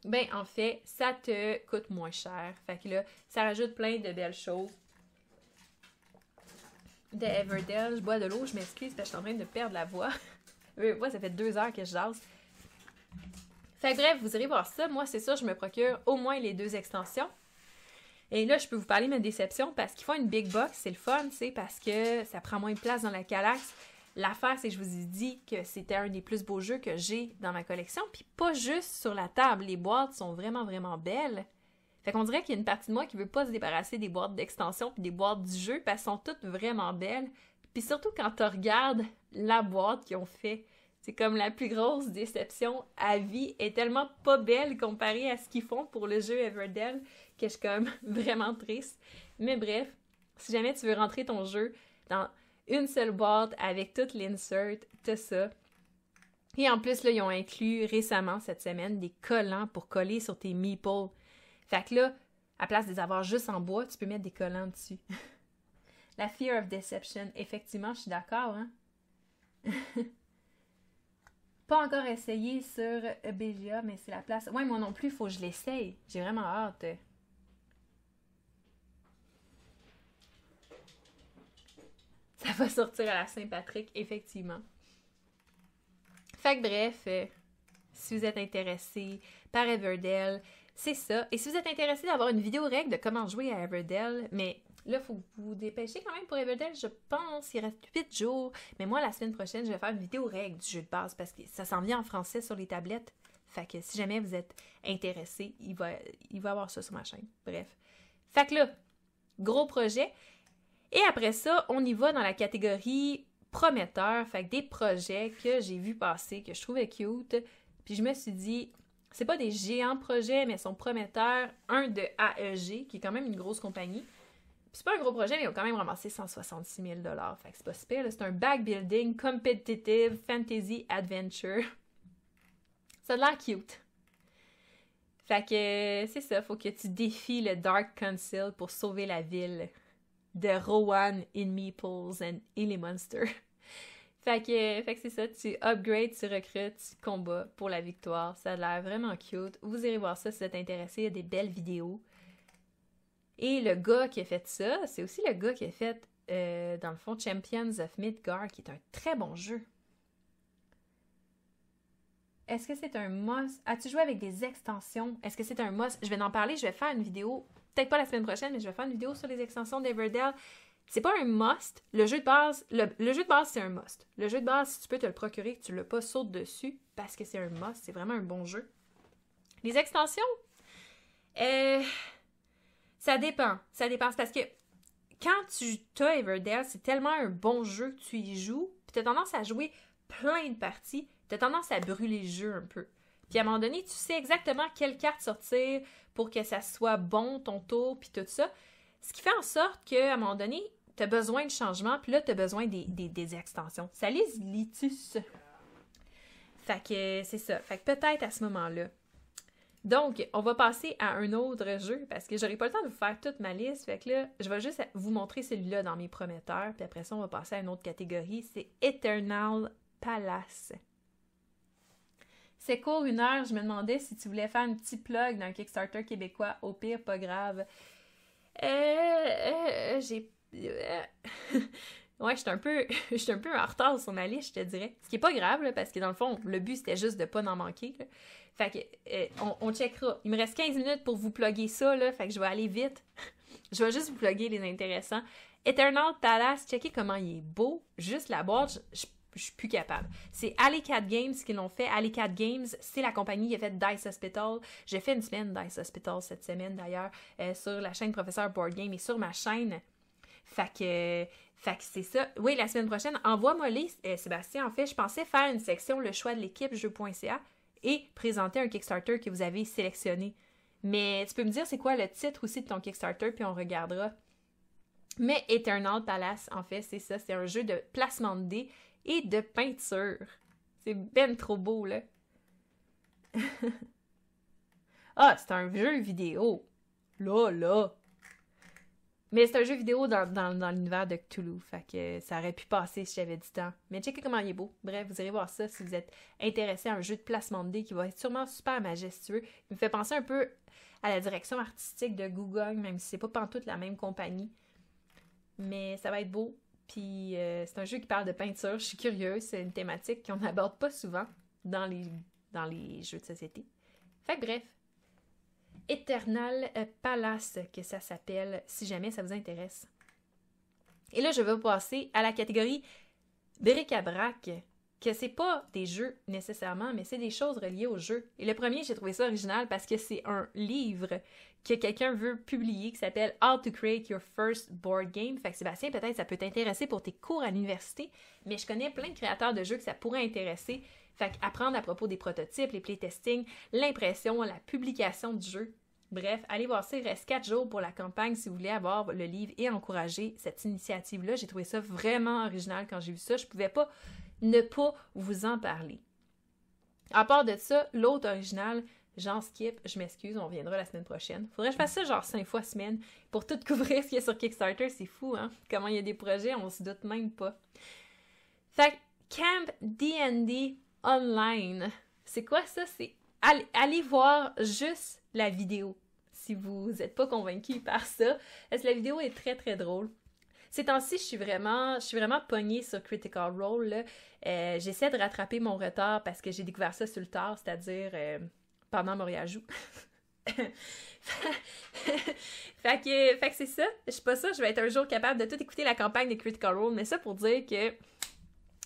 ben, en fait, ça te coûte moins cher. Fait que là, ça rajoute plein de belles choses. De Everdell, je bois de l'eau, je m'excuse parce que je suis en train de perdre la voix. Moi, ça fait 2 heures que je jase. Fait que bref, vous irez voir ça. Moi, c'est ça, je me procure au moins les 2 extensions. Et là, je peux vous parler de ma déception parce qu'ils font une big box, c'est le fun, tu sais, parce que ça prend moins de place dans la calaxe. L'affaire, c'est que je vous ai dit que c'était un des plus beaux jeux que j'ai dans ma collection, puis pas juste sur la table. Les boîtes sont vraiment, vraiment belles. Fait qu'on dirait qu'il y a une partie de moi qui veut pas se débarrasser des boîtes d'extension puis des boîtes du jeu parce qu'elles sont toutes vraiment belles. Puis surtout quand tu regardes la boîte qu'ils ont fait, c'est comme la plus grosse déception à vie. Elle est tellement pas belle comparée à ce qu'ils font pour le jeu Everdell que je suis comme vraiment triste. Mais bref, si jamais tu veux rentrer ton jeu dans une seule boîte avec toute l'insert, t'as ça. Et en plus, là, ils ont inclus récemment cette semaine des collants pour coller sur tes meeples. Fait que là, à place de les avoir juste en bois, tu peux mettre des collants dessus. La fear of deception, effectivement, je suis d'accord, hein? Pas encore essayé sur BGA, mais c'est la place. Ouais, moi non plus, il faut que je l'essaye. J'ai vraiment hâte. Ça va sortir à la Saint-Patrick, effectivement. Fait que bref, si vous êtes intéressé par Everdell, c'est ça. Et si vous êtes intéressé d'avoir une vidéo règle de comment jouer à Everdell, mais là, il faut que vous dépêcher quand même pour Everdell, je pense. Il reste 8 jours. Mais moi, la semaine prochaine, je vais faire une vidéo règle du jeu de base parce que ça s'en vient en français sur les tablettes. Fait que si jamais vous êtes intéressé, il va avoir ça sur ma chaîne. Bref. Fait que là, gros projet. Et après ça, on y va dans la catégorie prometteur. Fait que des projets que j'ai vu passer, que je trouvais cute. Puis je me suis dit, c'est pas des géants projets, mais ils sont prometteurs. Un de AEG, qui est quand même une grosse compagnie. Puis c'est pas un gros projet, mais ils ont quand même ramassé 166 000 $. Fait que c'est pas super. C'est un backbuilding competitive fantasy adventure. Ça a l'air cute. Fait que c'est ça, faut que tu défies le Dark Council pour sauver la ville de Rowan in Meeples et les monsters. Fait que c'est ça, tu upgrades, tu recrutes, tu combats pour la victoire. Ça a l'air vraiment cute. Vous irez voir ça si vous êtes intéressé, il y a des belles vidéos. Et le gars qui a fait ça, c'est aussi le gars qui a fait, dans le fond, Champions of Midgard, qui est un très bon jeu. Est-ce que c'est un must? As-tu joué avec des extensions? Est-ce que c'est un must? Je vais en parler, je vais faire une vidéo, peut-être pas la semaine prochaine, mais je vais faire une vidéo sur les extensions d'Everdell. C'est pas un must. Le jeu de base, le jeu de base, c'est un must. Le jeu de base, si tu peux te le procurer, que tu l'as pas, saute dessus, parce que c'est un must. C'est vraiment un bon jeu. Les extensions, ça dépend. Ça dépend. C'est parce que quand tu as Everdell, c'est tellement un bon jeu que tu y joues, puis t'as tendance à jouer plein de parties, t'as tendance à brûler le jeu un peu. Puis à un moment donné, tu sais exactement quelle carte sortir pour que ça soit bon, ton tour, puis tout ça. Ce qui fait en sorte qu'à un moment donné, t'as besoin de changement, puis là, t'as besoin des extensions. Ça lise Litus. Fait que c'est ça. Fait que peut-être à ce moment-là. Donc, on va passer à un autre jeu, parce que j'aurai pas le temps de vous faire toute ma liste. Fait que là, je vais juste vous montrer celui-là dans mes prometteurs, puis après ça, on va passer à une autre catégorie. C'est Eternal Palace. C'est court, 1 heure. Je me demandais si tu voulais faire un petit plug d'un Kickstarter québécois. Au pire, pas grave. J'ai... Ouais, je suis un peu en retard sur ma liste, je te dirais. Ce qui est pas grave, là, parce que dans le fond, le but, c'était juste de pas en manquer. Là. Fait que, on checkera. Il me reste 15 minutes pour vous plugger ça, là, fait que je vais aller vite. Je vais juste vous plugger les intéressants. Eternal Palace, checkez comment il est beau. Juste la boîte, je suis plus capable. C'est Alley Cat Games qui l'ont fait. Alley Cat Games, c'est la compagnie qui a fait Dice Hospital. J'ai fait une semaine Dice Hospital cette semaine, d'ailleurs, sur la chaîne Professeur Board Game et sur ma chaîne. Fait que c'est ça. Oui, la semaine prochaine, envoie-moi-les, Sébastien. En fait, je pensais faire une section Le choix de l'équipe jeu.ca et présenter un Kickstarter que vous avez sélectionné. Mais tu peux me dire c'est quoi le titre aussi de ton Kickstarter, puis on regardera. Mais Eternal Palace, en fait, c'est ça. C'est un jeu de placement de dés et de peinture. C'est ben trop beau, là. Ah, c'est un jeu vidéo. Là. Mais c'est un jeu vidéo dans l'univers de Cthulhu. Fait que ça aurait pu passer si j'avais du temps. Mais checkez comment il est beau. Bref, vous irez voir ça si vous êtes intéressé à un jeu de placement de dés qui va être sûrement super majestueux. Il me fait penser un peu à la direction artistique de Google, même si c'est pas pantoute la même compagnie. Mais ça va être beau. Puis c'est un jeu qui parle de peinture. Je suis curieuse. C'est une thématique qu'on n'aborde pas souvent dans les jeux de société. Fait que bref. Eternal Palace, que ça s'appelle, si jamais ça vous intéresse. Et là, je vais passer à la catégorie bric-à-brac, que c'est pas des jeux nécessairement, mais c'est des choses reliées aux jeux. Et le premier, j'ai trouvé ça original parce que c'est un livre que quelqu'un veut publier qui s'appelle How to Create Your First Board Game. Fait que Sébastien, peut-être ça peut t'intéresser pour tes cours à l'université, mais je connais plein de créateurs de jeux que ça pourrait intéresser. Fait qu'apprendre à propos des prototypes, les playtesting, l'impression, la publication du jeu. Bref, allez voir ça, il reste 4 jours pour la campagne si vous voulez avoir le livre et encourager cette initiative-là. J'ai trouvé ça vraiment original quand j'ai vu ça. Je pouvais pas ne pas vous en parler. À part de ça, l'autre original, j'en skip, je m'excuse, on reviendra la semaine prochaine. Faudrait que je fasse ça genre 5 fois semaine pour tout couvrir ce qu'il y a sur Kickstarter. C'est fou, hein? Comment il y a des projets, on se doute même pas. Fait que Camp D&D Online, c'est quoi ça? C'est allez voir juste la vidéo si vous n'êtes pas convaincu par ça. Parce que la vidéo est très très drôle. Ces temps-ci, je suis vraiment pognée sur Critical Role. Là. J'essaie de rattraper mon retard parce que j'ai découvert ça sur le tard, c'est-à-dire pendant Montréal Joue. fait que c'est ça. Je suis pas sûre, je vais être un jour capable de tout écouter la campagne de Critical Role, mais ça pour dire que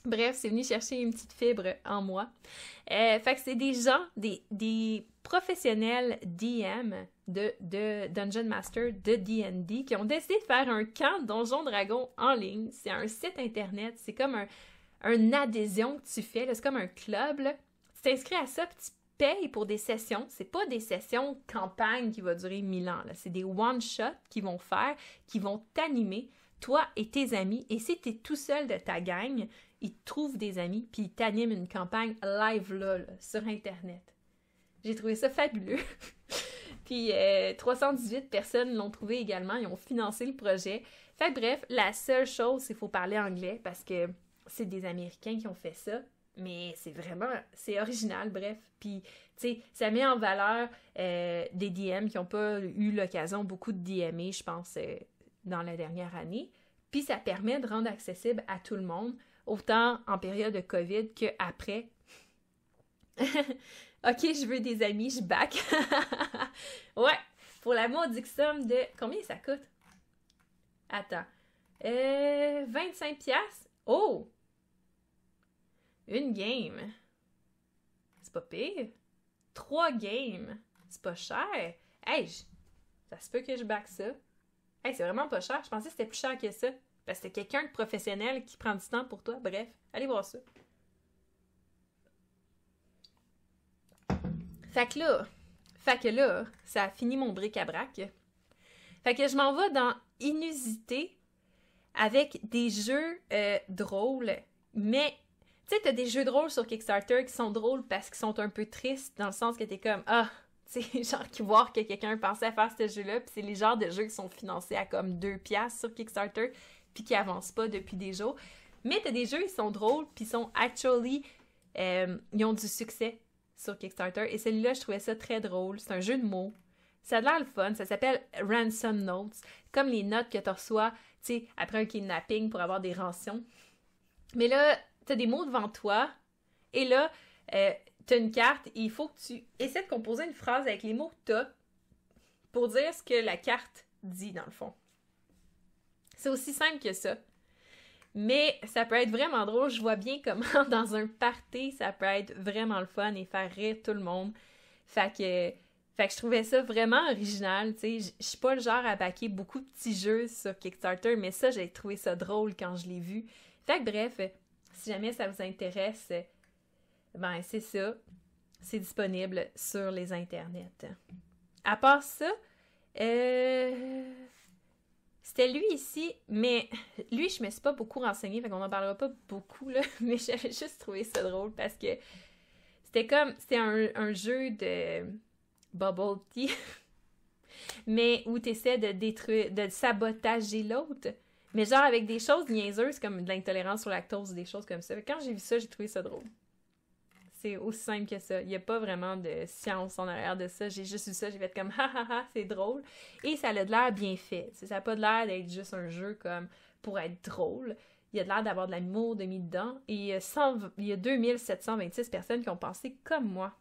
bref, c'est venu chercher une petite fibre en moi. Fait que c'est des gens, des professionnels DM de Dungeon Master, de D&D, qui ont décidé de faire un camp Donjon Dragon en ligne. C'est un site internet, c'est comme un adhésion que tu fais, là. C'est comme un club. Là. Tu t'inscris à ça, puis tu payes pour des sessions. C'est pas des sessions campagne qui va durer 1000 ans. Là. C'est des one-shots qu'ils vont faire, qui vont t'animer, toi et tes amis. Et si tu es tout seul de ta gang, ils te trouvent des amis, puis ils t'animent une campagne live là, sur Internet. J'ai trouvé ça fabuleux. Puis 318 personnes l'ont trouvé également, ils ont financé le projet. Fait que bref, la seule chose, c'est qu'il faut parler anglais, parce que c'est des Américains qui ont fait ça, mais c'est original, bref. Puis, tu sais, ça met en valeur des DM qui n'ont pas eu l'occasion beaucoup de DMer, je pense, dans la dernière année. Puis ça permet de rendre accessible à tout le monde, autant en période de COVID qu'après. Ok, je veux des amis, je back. Ouais, pour la maudite somme de... Combien ça coûte? Attends. 25$? Oh! Une game. C'est pas pire. 3 games. C'est pas cher. Hey, ça se peut que je back ça. Hey, c'est vraiment pas cher. Je pensais que c'était plus cher que ça. Parce que c'est quelqu'un de professionnel qui prend du temps pour toi. Bref, allez voir ça. Fait que là, ça a fini mon bric-à-brac. Fait que je m'en vais dans inusité avec des jeux drôles. Mais, tu sais, t'as des jeux drôles sur Kickstarter qui sont drôles parce qu'ils sont un peu tristes, dans le sens que t'es comme, tu sais, genre, qui voir que quelqu'un pensait à faire ce jeu-là, puis c'est les genres de jeux qui sont financés à comme 2$ sur Kickstarter, puis qui avancent pas depuis des jours. Mais t'as des jeux, ils sont drôles, puis ils sont actually, ils ont du succès sur Kickstarter. Et celui-là, je trouvais ça très drôle. C'est un jeu de mots. Ça a l'air le fun. Ça s'appelle Ransom Notes. Comme les notes que tu reçois, tu sais, après un kidnapping pour avoir des rançons. Mais là, t'as des mots devant toi. Et là, t'as une carte. Et il faut que tu essaies de composer une phrase avec les mots que t'as pour dire ce que la carte dit, dans le fond. C'est aussi simple que ça. Mais ça peut être vraiment drôle. Je vois bien comment dans un party, ça peut être vraiment le fun et faire rire tout le monde. Fait que je trouvais ça vraiment original. Tu sais, je suis pas le genre à backer beaucoup de petits jeux sur Kickstarter, mais ça, j'ai trouvé ça drôle quand je l'ai vu. Fait que bref, si jamais ça vous intéresse, ben c'est ça. C'est disponible sur les internets. À part ça, c'était lui ici, mais lui, je me suis pas beaucoup renseignée, fait qu'on en parlera pas beaucoup, là, mais j'avais juste trouvé ça drôle parce que c'était un jeu de bubble tea, mais où t'essaies de détruire, de sabotager l'autre, mais genre avec des choses niaiseuses comme de l'intolérance au lactose, des choses comme ça. Quand j'ai vu ça, j'ai trouvé ça drôle. C'est aussi simple que ça. Il n'y a pas vraiment de science en arrière de ça. J'ai juste vu ça, j'ai fait comme « ha ha ha, c'est drôle ». Et ça a de l'air bien fait. Ça n'a pas de l'air d'être juste un jeu comme pour être drôle. Il y a de l'air d'avoir de l'amour de mis dedans. Et il y a 2726 personnes qui ont pensé comme moi.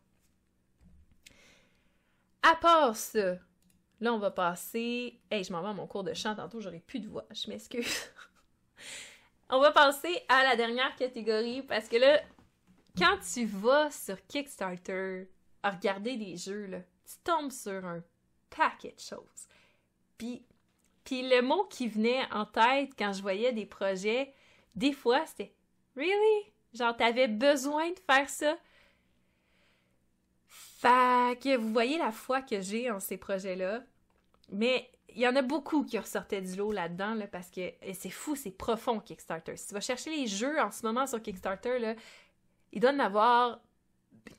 À part ça, là, on va passer... Hey, je m'en vais à mon cours de chant. Tantôt, j'aurai plus de voix. Je m'excuse. On va passer à la dernière catégorie parce que là... Quand tu vas sur Kickstarter à regarder des jeux, là, tu tombes sur un paquet de choses. Puis le mot qui venait en tête quand je voyais des projets, des fois, c'était « Really? Genre, t'avais besoin de faire ça? » Fait que vous voyez la foi que j'ai en ces projets-là. Mais il y en a beaucoup qui ressortaient du lot là-dedans, là, parce que c'est fou, c'est profond, Kickstarter. Si tu vas chercher les jeux en ce moment sur Kickstarter, là, il doit en avoir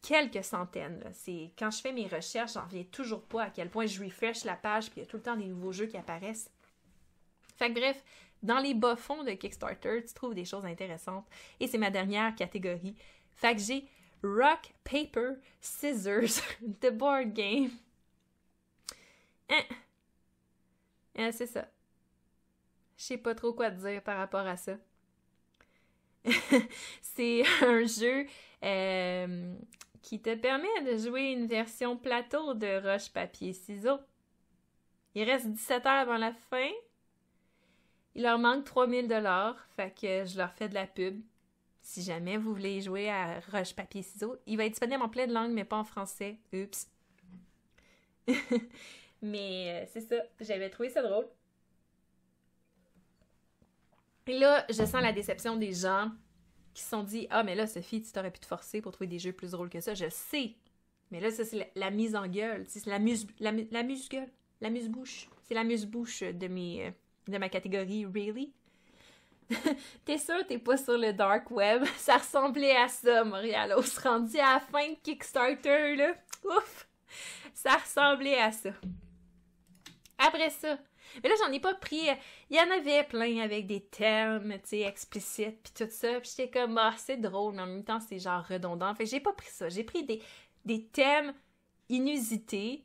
quelques centaines. Là. Quand je fais mes recherches, j'en reviens toujours pas à quel point je refresh la page puis il y a tout le temps des nouveaux jeux qui apparaissent. Fait que bref, dans les bas-fonds de Kickstarter, tu trouves des choses intéressantes. Et c'est ma dernière catégorie. Fait que j'ai Rock, Paper, Scissors, The Board Game. C'est ça. Je sais pas trop quoi te dire par rapport à ça. C'est un jeu qui te permet de jouer une version plateau de Roche, Papier, Ciseaux. Il reste 17 heures avant la fin. Il leur manque 3000$, fait que je leur fais de la pub. Si jamais vous voulez jouer à Roche, Papier, Ciseaux, il va être disponible en plein de langues, mais pas en français. Oups! Mais c'est ça, j'avais trouvé ça drôle. Et là, je sens la déception des gens qui se sont dit « Ah, mais là, Sophie, tu t'aurais pu te forcer pour trouver des jeux plus drôles que ça. » Je sais. Mais là, ça, c'est la mise en gueule. C'est la muse-gueule. La muse-bouche. C'est la muse-bouche de ma catégorie « Really? » T'es sûr t'es pas sur le dark web? Ça ressemblait à ça, Montréal. On se rendit à la fin de Kickstarter, là. Ouf! Ça ressemblait à ça. Après ça... Mais là, j'en ai pas pris... Il y en avait plein avec des thèmes, tu sais, explicites, puis tout ça. Puis j'étais comme, c'est drôle, mais en même temps, c'est genre redondant. Fait que j'ai pas pris ça. J'ai pris des thèmes inusités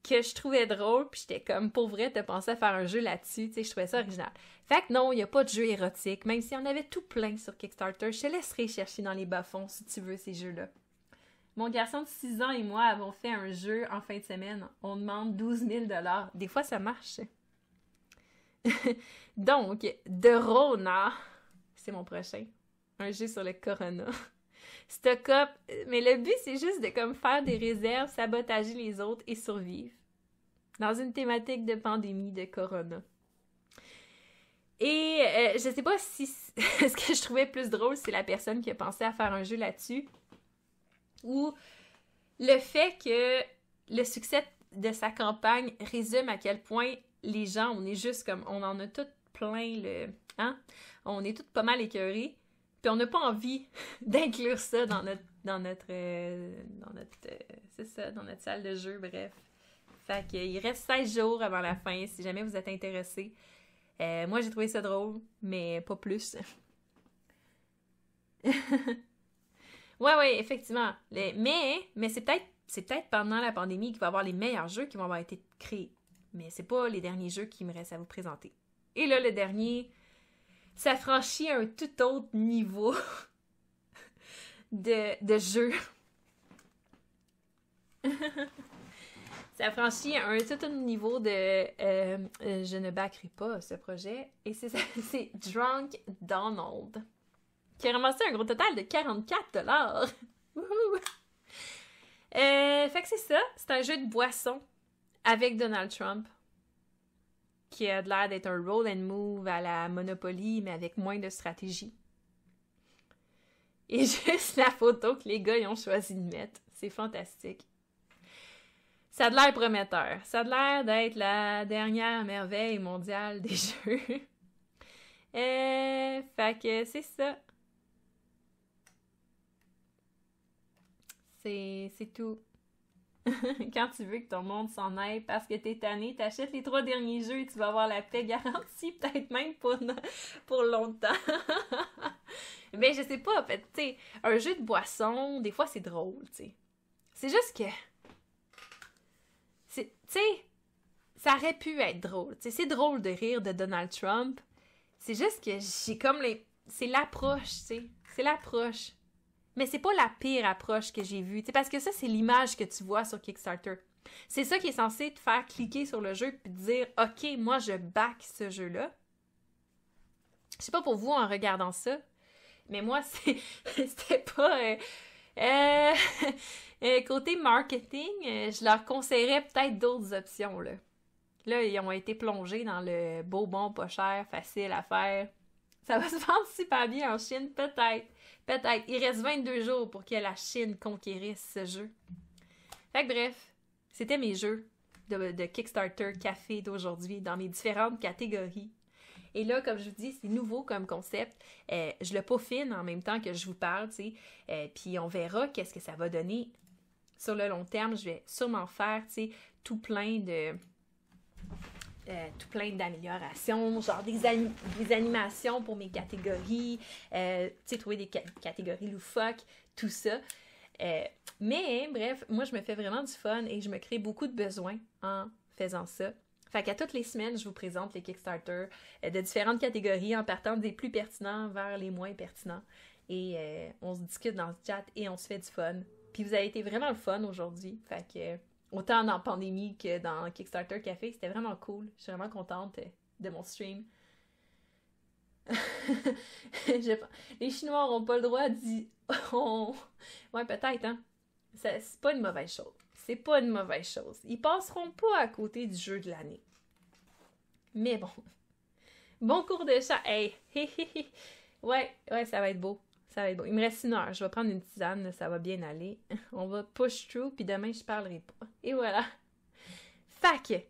que je trouvais drôles, puis j'étais comme, pour vrai, t'as pensé à faire un jeu là-dessus, tu sais, je trouvais ça original. Fait que non, il y a pas de jeu érotique, même si on avait tout plein sur Kickstarter. Je te laisserai chercher dans les bas-fonds si tu veux ces jeux-là. Mon garçon de 6 ans et moi avons fait un jeu en fin de semaine. On demande 12 000$. Des fois, ça marche. Donc, de Rona, c'est mon prochain. Un jeu sur le corona. Stock up. Mais le but, c'est juste de comme faire des réserves, sabotager les autres et survivre. Dans une thématique de pandémie de corona. Et je sais pas si ce que je trouvais plus drôle, c'est la personne qui a pensé à faire un jeu là-dessus, ou le fait que le succès de sa campagne résume à quel point les gens, on est juste comme, on en a tout plein hein? On est tous pas mal écœurés, puis on n'a pas envie d'inclure ça dans notre salle de jeu, bref. Fait qu'il reste 16 jours avant la fin, si jamais vous êtes intéressés. Moi, j'ai trouvé ça drôle, mais pas plus. Ouais, effectivement. Mais c'est peut-être pendant la pandémie qu'il va y avoir les meilleurs jeux qui vont avoir été créés. Mais c'est pas les derniers jeux qui me restent à vous présenter. Et là, le dernier, ça franchit un tout autre niveau de jeu. Ça franchit un tout autre niveau de... je ne backerai pas ce projet. Et c'est Drunk Donald, qui a ramassé un gros total de 44$. Wouhou! Fait que c'est ça. C'est un jeu de boisson avec Donald Trump, qui a l'air d'être un roll and move à la Monopoly, mais avec moins de stratégie. Et juste la photo que les gars ils ont choisi de mettre. C'est fantastique. Ça a l'air prometteur. Ça a l'air d'être la dernière merveille mondiale des jeux. Fait que c'est ça. C'est tout. Quand tu veux que ton monde s'en aille parce que t'es tanné, t'achètes les 3 derniers jeux et tu vas avoir la paix garantie, peut-être même pour longtemps. Mais je sais pas, en fait, tu sais, un jeu de boisson, des fois c'est drôle, tu sais. C'est juste que... Tu sais, ça aurait pu être drôle. Tu sais, c'est drôle de rire de Donald Trump. C'est juste que j'ai comme c'est l'approche, tu sais. C'est l'approche. Mais c'est pas la pire approche que j'ai vue. Parce que ça, c'est l'image que tu vois sur Kickstarter. C'est ça qui est censé te faire cliquer sur le jeu et te dire « Ok, moi, je back ce jeu-là. » Je sais pas pour vous en regardant ça, mais moi, c'était pas... côté marketing, je leur conseillerais peut-être d'autres options, là. Là, ils ont été plongés dans le beau, bon, pas cher, facile à faire. Ça va se vendre super bien en Chine, peut-être. Peut-être. Il reste 22 jours pour que la Chine conquérisse ce jeu. Fait que bref, c'était mes jeux de Kickstarter Café d'aujourd'hui dans mes différentes catégories. Et là, comme je vous dis, c'est nouveau comme concept. Je le peaufine en même temps que je vous parle, tu sais. Puis on verra qu'est-ce que ça va donner sur le long terme. Je vais sûrement faire, tu sais, tout plein d'améliorations, genre des animations pour mes catégories, tu sais, trouver des catégories loufoques, tout ça. Mais bref, moi, je me fais vraiment du fun et je me crée beaucoup de besoins en faisant ça. Fait qu'à toutes les semaines, je vous présente les Kickstarter de différentes catégories en partant des plus pertinents vers les moins pertinents. Et on se discute dans le chat et on se fait du fun. Puis vous avez été vraiment le fun aujourd'hui. Fait que autant dans pandémie que dans Kickstarter Café, c'était vraiment cool. Je suis vraiment contente de mon stream. Les Chinois n'auront pas le droit d'y... Ouais, peut-être, hein? C'est pas une mauvaise chose. C'est pas une mauvaise chose. Ils passeront pas à côté du jeu de l'année. Mais bon. Bon cours de chat. Hey! Ouais, ça va être beau. Ça va être beau. Il me reste 1 heure. Je vais prendre une tisane. Ça va bien aller. On va push through. Puis demain, je parlerai pas. Et voilà. Fait que,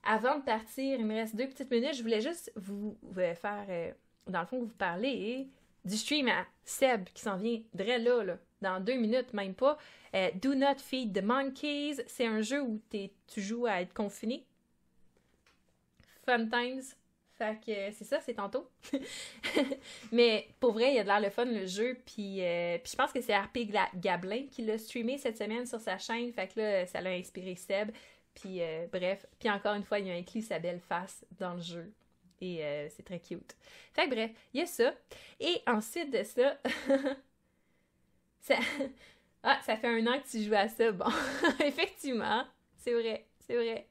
avant de partir, il me reste 2 petites minutes. Je voulais juste vous faire... dans le fond, vous parler du stream à Seb qui s'en vient là, dans 2 minutes, même pas. Do Not Feed the Monkeys. C'est un jeu où tu joues à être confiné. Fun times. Fait que c'est ça, c'est tantôt. Mais pour vrai, il a de l'air le fun, le jeu. Puis je pense que c'est RP Gablin qui l'a streamé cette semaine sur sa chaîne. Fait que là, ça l'a inspiré Seb. Puis bref. Puis encore une fois, il a inclus sa belle face dans le jeu. Et c'est très cute. Fait que bref, il y a ça. Et ensuite de ça... ça fait 1 an que tu joues à ça. Bon, effectivement, c'est vrai. Fait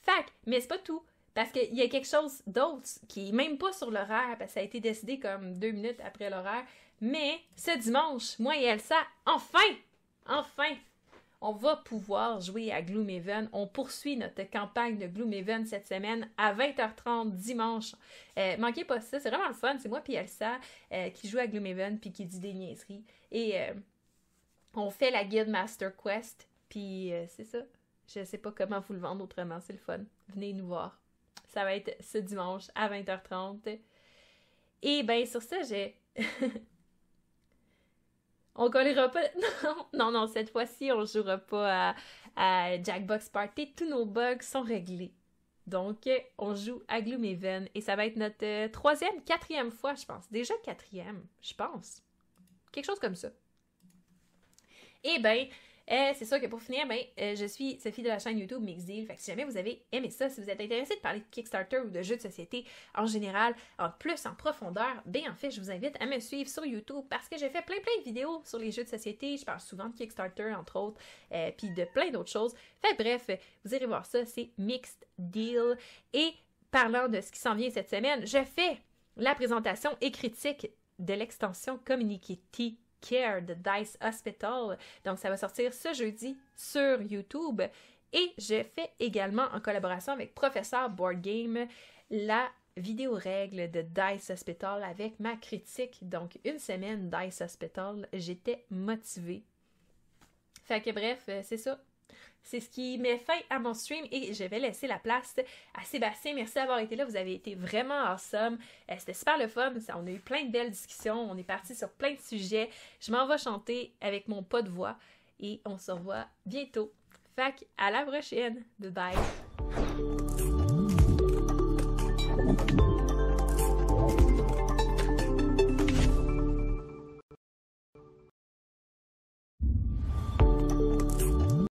que, mais c'est pas tout. Parce qu'il y a quelque chose d'autre qui est même pas sur l'horaire, parce que ça a été décidé comme 2 minutes après l'horaire. Mais ce dimanche, moi et Elsa, enfin, on va pouvoir jouer à Gloomhaven. On poursuit notre campagne de Gloomhaven cette semaine à 20h30 dimanche. Manquez pas ça, c'est vraiment le fun. C'est moi puis Elsa qui joue à Gloomhaven puis qui dit des niaiseries. Et on fait la guide Master Quest. Puis c'est ça. Je sais pas comment vous le vendre autrement, c'est le fun. Venez nous voir. Ça va être ce dimanche à 20h30. Et ben sur ça, j'ai... On collera pas... Non, cette fois-ci, on jouera pas à Jackbox Party. Tous nos bugs sont réglés. Donc, on joue à Gloomhaven. Et ça va être notre quatrième fois, je pense. Déjà quatrième, je pense. Quelque chose comme ça. Et ben... c'est sûr que pour finir, je suis Sophie de la chaîne YouTube Mixdeal. Fait que si jamais vous avez aimé ça, si vous êtes intéressé de parler de Kickstarter ou de jeux de société en général, en profondeur, en fait, je vous invite à me suivre sur YouTube parce que j'ai fait plein de vidéos sur les jeux de société. Je parle souvent de Kickstarter, entre autres, puis de plein d'autres choses. Fait bref, vous irez voir ça, c'est Mixed Deal. Et parlant de ce qui s'en vient cette semaine, je fais la présentation et critique de l'extension Community Care de Dice Hospital. Donc, ça va sortir ce jeudi sur YouTube. Et je fais également, en collaboration avec Professeur Board Game, la vidéo règle de Dice Hospital avec ma critique. Donc, une semaine Dice Hospital, j'étais motivée. Fait que bref, c'est ça. C'est ce qui met fin à mon stream et je vais laisser la place à Sébastien. Merci d'avoir été là. Vous avez été vraiment awesome. C'était super le fun. On a eu plein de belles discussions. On est parti sur plein de sujets. Je m'en vais chanter avec mon pas de voix et on se revoit bientôt. Fait à la prochaine. Bye bye.